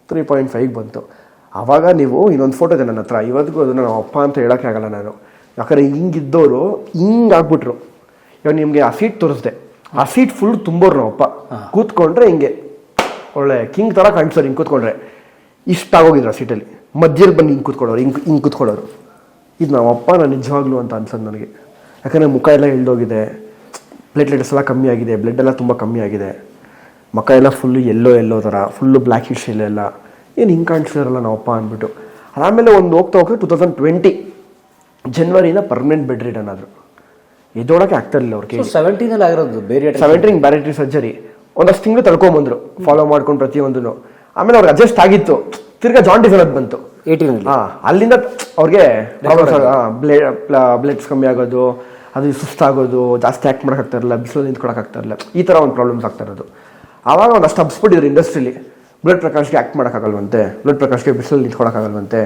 B: 3.5 ಬಂತು. ಆವಾಗ ನೀವು ಇನ್ನೊಂದು ಫೋಟೋ ಇದೆ ನನ್ನ ಹತ್ರ, ಇವತ್ತಿಗೂ ಅದನ್ನು ನಾವು ಅಪ್ಪ ಅಂತ ಹೇಳೋಕ್ಕೆ ಆಗಲ್ಲ ನಾನು. ಯಾಕಂದರೆ ಹಿಂಗಿದ್ದವರು ಹಿಂಗೆ ಆಗ್ಬಿಟ್ರು. ಇವಾಗ ನಿಮಗೆ ಆ ಸೀಟ್ ತೋರಿಸ್ದೆ, ಆ ಸೀಟ್ ಫುಲ್ ತುಂಬೋರು ನಾವು ಅಪ್ಪ. ಕೂತ್ಕೊಂಡ್ರೆ ಹಿಂಗೆ ಒಳ್ಳೆ ಕಿಂಗ್ ಥರ ಕಾಣಿಸೋರು. ಹಿಂಗೆ ಕೂತ್ಕೊಂಡ್ರೆ ಇಷ್ಟಾಗೋಗಿದ್ರು ಆ ಸೀಟಲ್ಲಿ. ಮಧ್ಯದಲ್ಲಿ ಬಂದು ಹಿಂಗೆ ಕೂತ್ಕೊಳ್ಳೋರು, ಹಿಂಗೆ ಕೂತ್ಕೊಳ್ಳೋರು. ಇದು ನಾವು ಅಪ್ಪ ನಾನು ನಿಜವಾಗ್ಲೂ ಅಂತ ಅನ್ಸೋದು ನನಗೆ. ಯಾಕಂದರೆ ಮುಖ ಎಲ್ಲ ಇಳ್ದೋಗಿದೆ, ಪ್ಲೇಟ್ಲೆಟ್ಸ್ ಎಲ್ಲ ಕಮ್ಮಿ ಆಗಿದೆ, ಬ್ಲಡ್ ಎಲ್ಲ ತುಂಬ ಕಮ್ಮಿ ಆಗಿದೆ, ಮುಖ ಎಲ್ಲ ಫುಲ್ಲು ಎಲ್ಲೋ ಥರ, ಫುಲ್ಲು ಬ್ಲ್ಯಾಕ್ ಹಿಡ್ಸ್ ಎಲ್ಲ ಏನು ಹಿಂಗೆ ಕಾಣಿಸ್ತಿರಲ್ಲ ನಾವು ಅಪ್ಪ ಅಂದ್ಬಿಟ್ಟು. ಆಮೇಲೆ ಒಂದು ಹೋಗ್ತಾ 2020 ಜನವರಿನ ಪರ್ಮನೆಂಟ್ ಬೆಡ್ ರಿಟರ್ನ್ ಆದರು. ಎದ್ದೋಳಕ್ಕೆ ಆಗ್ತಾಯಿರಲಿಲ್ಲ ಅವ್ರಿಗೆ.
D: 17 ಆಗಿರೋದು ಬೇರೆ
B: 17 ಬ್ಯಾರಿಟ್ರಿ ಸರ್ಜರಿ. ಒಂದಷ್ಟು ತಿಂಗಳು ತಳ್ಕೊಂಬಂದ್ರು, ಫಾಲೋ ಮಾಡ್ಕೊಂಡು ಪ್ರತಿಯೊಂದೂ. ಆಮೇಲೆ ಅವ್ರಿಗೆ ಅಡ್ಜಸ್ಟ್ ಆಗಿತ್ತು. ತಿರ್ಗಾ ಜಾಂಡಿಸ್ ಅನ್ನೋದು ಬಂತು
D: 18.
B: ಅಲ್ಲಿಂದ ಅವ್ರಿಗೆ ಬ್ಲಡ್ಸ್ ಕಮ್ಮಿ ಆಗೋದು, ಅದು ಸುಸ್ತಾಗೋದು, ಜಾಸ್ತಿ ಆ್ಯಕ್ಟ್ ಮಾಡೋಕ್ಕಾಗ್ತಾ ಇರಲಿಲ್ಲ, ಬಿಸಿಲು ನಿಂತ್ಕೊಳಕ್ಕಾಗ್ತಾ ಇರಲಿಲ್ಲ, ಈ ಥರ ಒಂದು ಪ್ರಾಬ್ಲಮ್ಸ್ ಆಗ್ತಾ ಇರೋದು. ಆವಾಗ ಒಂದಷ್ಟು ಹಬ್ಸ್ಬಿಟ್ಟಿದ್ರು ಇಂಡಸ್ಟ್ರಿಲಿ. ಬ್ಲಡ್ ಪ್ರಕಾಶ್ಗೆ ಆ್ಯಕ್ಟ್ ಮಾಡೋಕ್ಕಾಗಲ್ವಂತೆ, ಬ್ಲಡ್ ಪ್ರಕಾಶ್ಗೆ ಬಿಸಿಲು ನಿಂತ್ಕೊಳಕ್ಕಾಗಲ್ವಂತೆ,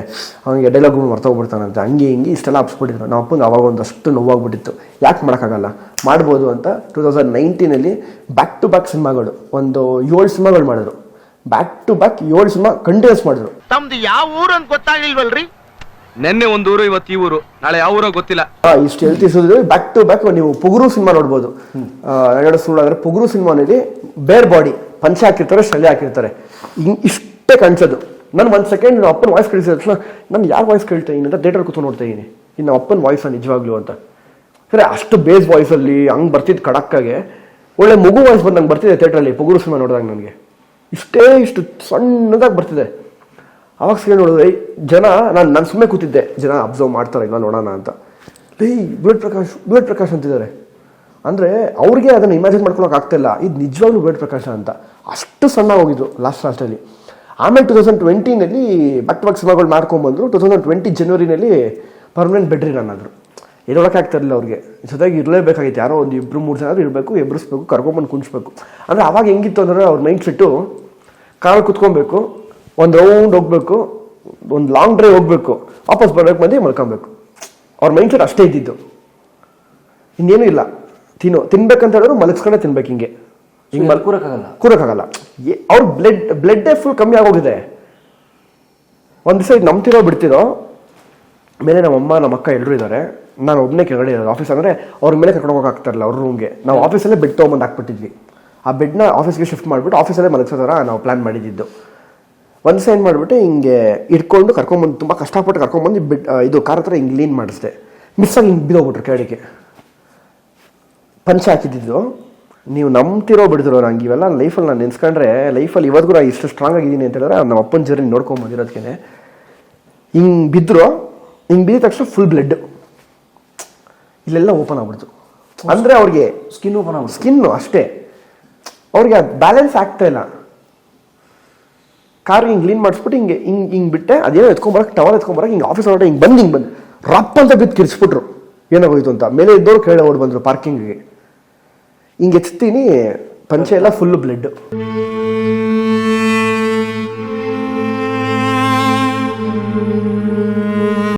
B: ಅವ್ನಿಗೆ ಡೈಲಾಗ್ ಮರ್ತೋಗ್ಬಿಡ್ತಾನಂತೆ, ಹಂಗೆ ಇಷ್ಟೆಲ್ಲ ಹಬ್ಸ್ಬಿಟ್ಟಿದ್ರು. ನಾವು ಅಪ್ಪಂಗೆ ಅವಾಗ ಒಂದಷ್ಟು ನೋವಾಗ್ಬಿಟ್ಟಿತ್ತು, ಯಾಕೆ ಮಾಡೋಕ್ಕಾಗಲ್ಲ, ಮಾಡ್ಬೋದು ಅಂತ 2019 ಬ್ಯಾಕ್ ಟು ಬ್ಯಾಕ್ ಸಿನಿಮಾಗಳು, ಒಂದು 7 ಸಿನಿಮಾಗಳು ಮಾಡಿದ್ರು. Back to back 7 cinema continues ಮಾಡಿದ್ರು.
A: ತಮ್ದು ಯಾವ ಊರು ಅಂತ ಗೊತ್ತಾಗ್ಲಿಲ್ವಲ್ರಿ?
E: ನೆನ್ನೆ ಒಂದು ಊರು, ಇವತ್ತು ಈ ಊರು, ನಾಳೆ ಯಾವ ಊರೋ ಗೊತ್ತಿಲ್ಲ.
B: ಇಷ್ಟು ಹೇಳ್ತಿಸಿದ್ರೆ ಬ್ಯಾಕ್ ಟು ಬ್ಯಾಕ್ ನೀವು ಪುಗುರು ಸಿನಿಮಾ ನೋಡ್ಬೋದು. ಎರಡು ಸುಳ್ಳಾದ್ರೆ ಪುಗುರು ಸಿನಿಮಾನಲ್ಲಿ ಬೇರ್ ಬಾಡಿ ಪಂಚೆ ಹಾಕಿರ್ತಾರೆ, ಶಲ್ಯ ಹಾಕಿರ್ತಾರೆ, ಇಷ್ಟೇ ಕಾಣಿಸೋದು. ನಾನು 1 ಸೆಕೆಂಡ್ ನಮ್ಮ ಅಪ್ಪನ ವಾಯ್ಸ್ ಕೇಳಿಸಿದ ತಕ್ಷಣ ನಾನು ಯಾರು ವಾಯ್ಸ್ ಕೇಳ್ತಾ ಇದ್ದೀನಿ ಅಂತ ಥಿಯೇಟರ್ ಕೂತ್ಕೊಂಡು ನೋಡ್ತಾ ಇದ್ದೀನಿ. ಇನ್ನು ನಮ್ಮ ಅಪ್ಪನ ವಾಯ್ಸ ನಿಜವಾಗ್ಲೂ ಅಂತ. ಸರಿ, ಅಷ್ಟು ಬೇಸ್ ವಾಯ್ಸಲ್ಲಿ ಹಂಗೆ ಬರ್ತಿದ್ದು ಖಡಕ್ಕಾಗೆ. ಒಳ್ಳೆ ಮಗು ವಾಯ್ಸ್ ಬಂದು ನಂಗೆ ಬರ್ತಿದೆ ಥಿಯೇಟ್ರಲ್ಲಿ ಪುಗುರು ಸಿನಿಮಾ ನೋಡಿದಾಗ. ನನಗೆ ಇಷ್ಟು ಸಣ್ಣದಾಗಿ ಬರ್ತಿದೆ. ಅವಾಗ ಸಿಗ ನೋಡಿದ್ರೆ ಜನ, ನಾನು ಸುಮ್ಮನೆ ಕೂತಿದ್ದೆ, ಜನ ಅಬ್ಸರ್ವ್ ಮಾಡ್ತಾರೆ ಇಲ್ಲ ನೋಡೋಣ ಅಂತ. ಬ್ಲಡ್ ಪ್ರಕಾಶ್ ಅಂತಿದ್ದಾರೆ. ಅಂದರೆ ಅವ್ರಿಗೆ ಅದನ್ನು ಇಮ್ಯಾಜಿನ್ ಮಾಡ್ಕೊಳಕ್ಕೆ ಆಗ್ತಾಯಿಲ್ಲ, ಇದು ನಿಜವಾಗ್ಲೂ ಬ್ಲಡ್ ಪ್ರಕಾಶ ಅಂತ. ಅಷ್ಟು ಸಣ್ಣ ಹೋಗಿದ್ರು ಲಾಸ್ಟಲ್ಲಿ. ಆಮೇಲೆ 2020 ಬ್ಯಾಕ್ ಟು ಬ್ಯಾಕ್ ಸಿನಿಮಾಗಳು ಮಾಡ್ಕೊಂಡ್ಬಂದರು. 2020 ಜನವರಿನಲ್ಲಿ ಪರ್ಮನೆಂಟ್ ಬೆಡ್ ರಿಟರ್ನ್ ಆದರು. ಇರೋಕ್ಕೆ ಆಗ್ತಾ ಇರಲಿಲ್ಲ ಅವ್ರಿಗೆ, ಜೊತೆಗೆ ಇರಲೇಬೇಕಾಗಿತ್ತು, ಯಾರೋ ಒಂದು 2-3 ಜನ ಇರಬೇಕು, ಎಬ್ಬರಿಸ್ಬೇಕು, ಕರ್ಕೊಂಬಂದು ಕುಣಿಸ್ಬೇಕು. ಅಂದರೆ ಅವಾಗ ಹೆಂಗಿತ್ತು ಅಂದರೆ ಅವ್ರ ಮೈಂಡ್ ಸೆಟ್ಟು, ಕಾರಲ್ಲಿ ಕುತ್ಕೊಬೇಕು, ಒಂದು ರೌಂಡ್ ಹೋಗ್ಬೇಕು, ಒಂದು ಲಾಂಗ್ ಡ್ರೈವ್ ಹೋಗ್ಬೇಕು, ವಾಪಸ್ ಬರ್ಬೇಕು, ಮಂದಿ ಮಲ್ಕೊಬೇಕು. ಅವ್ರ ಮೈಂಡ್ ಸೆಟ್ ಅಷ್ಟೇ ಇದ್ದಿದ್ದು, ಇನ್ನೇನು ಇಲ್ಲ. ತಿನ್ಬೇಕಂತ ಹೇಳಿದ್ರು ಮಲಗಿಸ್ಕೊಂಡೆ ತಿನ್ಬೇಕು. ಹಿಂಗೆ ಕೂರಕ್ಕಾಗಲ್ಲ. ಅವ್ರ ಬ್ಲಡ್ಡೇ ಫುಲ್ ಕಮ್ಮಿ ಆಗೋಗಿದೆ. ಒಂದು ದಿವಸ ಇದು ನಂಬ್ತಿರೋ ಬಿಡ್ತಿರೋ ಮೇಲೆ ನಮ್ಮಮ್ಮ ನಮ್ಮ ಅಕ್ಕ ಎಲ್ಲರೂ ಇದ್ದಾರೆ, ನಾನು ಒಬ್ಬನೇ ಕೆಳಗಡೆ ಇರೋದು. ಆಫೀಸ್ ಅಂದರೆ ಅವ್ರ ಮೇಲೆ ಕರ್ಕೊಂಡು ಹೋಗೋಕೆ ಇರಲಿಲ್ಲ ಅವ್ರ ರೂಮ್ಗೆ. ನಾವು ಆಫೀಸಲ್ಲೇ ಬೆಡ್ ತೊಗೊಂಬಂದು ಹಾಕ್ಬಿಟ್ಟಿದ್ವಿ. ಆ ಬೆಡ್ನ ಆಫೀಸ್ಗೆ ಶಿಫ್ಟ್ ಮಾಡಿಬಿಟ್ಟು ಆಫೀಸಲ್ಲೇ ಮಲಗಿಸೋ ಥರ ನಾವು ಪ್ಲ್ಯಾನ್ ಮಾಡಿದ್ದು. ಒಂದು ದಿವಸ ಏನು ಮಾಡಿಬಿಟ್ಟು ಹಿಂಗೆ ಇಟ್ಕೊಂಡು ಕರ್ಕೊಂಬಂದು, ತುಂಬ ಕಷ್ಟಪಟ್ಟು ಕರ್ಕೊಂಬಂದು ಇದು ಕಾರ್ ಹತ್ರ ಹಿಂಗೆ ಲೀನ್ ಮಾಡಿಸ್ದೆ. ಮಿಸ್ಸಾಗಿ ಹಿಂಗೆ ಬಿದ್ದೋಗ್ಬಿಟ್ರು ಕೆಳಗೆ. ಪಂಚೆ ಹಾಕಿದ್ದು ನೀವು ನಂಬ್ತಿರೋ ಬಿಡ್ತಿರೋ. ನಂಗೆ ಇವೆಲ್ಲ ಲೈಫಲ್ಲಿ ನಾನು ನೆನೆಸ್ಕೊಂಡ್ರೆ, ಲೈಫಲ್ಲಿ ಇವತ್ತಿಗೂ ನಾನು ಇಷ್ಟು ಸ್ಟ್ರಾಂಗ್ ಆಗಿದ್ದೀನಿ ಅಂತ ಹೇಳಿದ್ರೆ ನಮ್ಮ ಅಪ್ಪನ ಜರ್ನಿ ನೋಡ್ಕೊಂಬಂದಿರೋದಕ್ಕೆ. ಹಿಂಗೆ ಬಿದ್ದರು, ಹಿಂಗೆ ಬಿದ್ದ ತಕ್ಷಣ ಫುಲ್ ಬ್ಲಡ್ ಇಲ್ಲೆಲ್ಲ ಓಪನ್ ಆಗ್ಬಿಡ್ತು. ಅಂದರೆ ಅವ್ರಿಗೆ ಸ್ಕಿನ್ನು ಅಷ್ಟೇ, ಅವ್ರಿಗೆ ಬ್ಯಾಲೆನ್ಸ್ ಆಗ್ತಾ ಇಲ್ಲ. ಕಾರ್ ಹಿಂಗೆ ಕ್ಲೀನ್ ಮಾಡಿಸ್ಬಿಟ್ಟು ಹಿಂಗೆ ಬಿಟ್ಟೆ, ಅದೇನೋ ಎತ್ಕೊಂಬರಕ್ಕೆ ಟವಲ್ ಎತ್ಕೊಂಬರಕ್ಕೆ ಹಿಂಗೆ ಆಫೀಸ್ ಹೊರಟೆ ಹಿಂಗೆ ಬಂದು ರಪ್ ಅಂತ ಬಿದ್ದು ಕಿರಿಸ್ಬಿಟ್ರು. ಏನಾಗೋಯ್ತು ಅಂತ ಮೇಲೆ ಇದ್ದವ್ರು ಕೇಳಿ ಓಡಿ ಬಂದರು ಪಾರ್ಕಿಂಗ್ಗೆ. ಹಿಂಗೆ ಎತ್ತೀನಿ, ಪಂಚೆ ಎಲ್ಲ ಫುಲ್ಲು ಬ್ಲಡ್.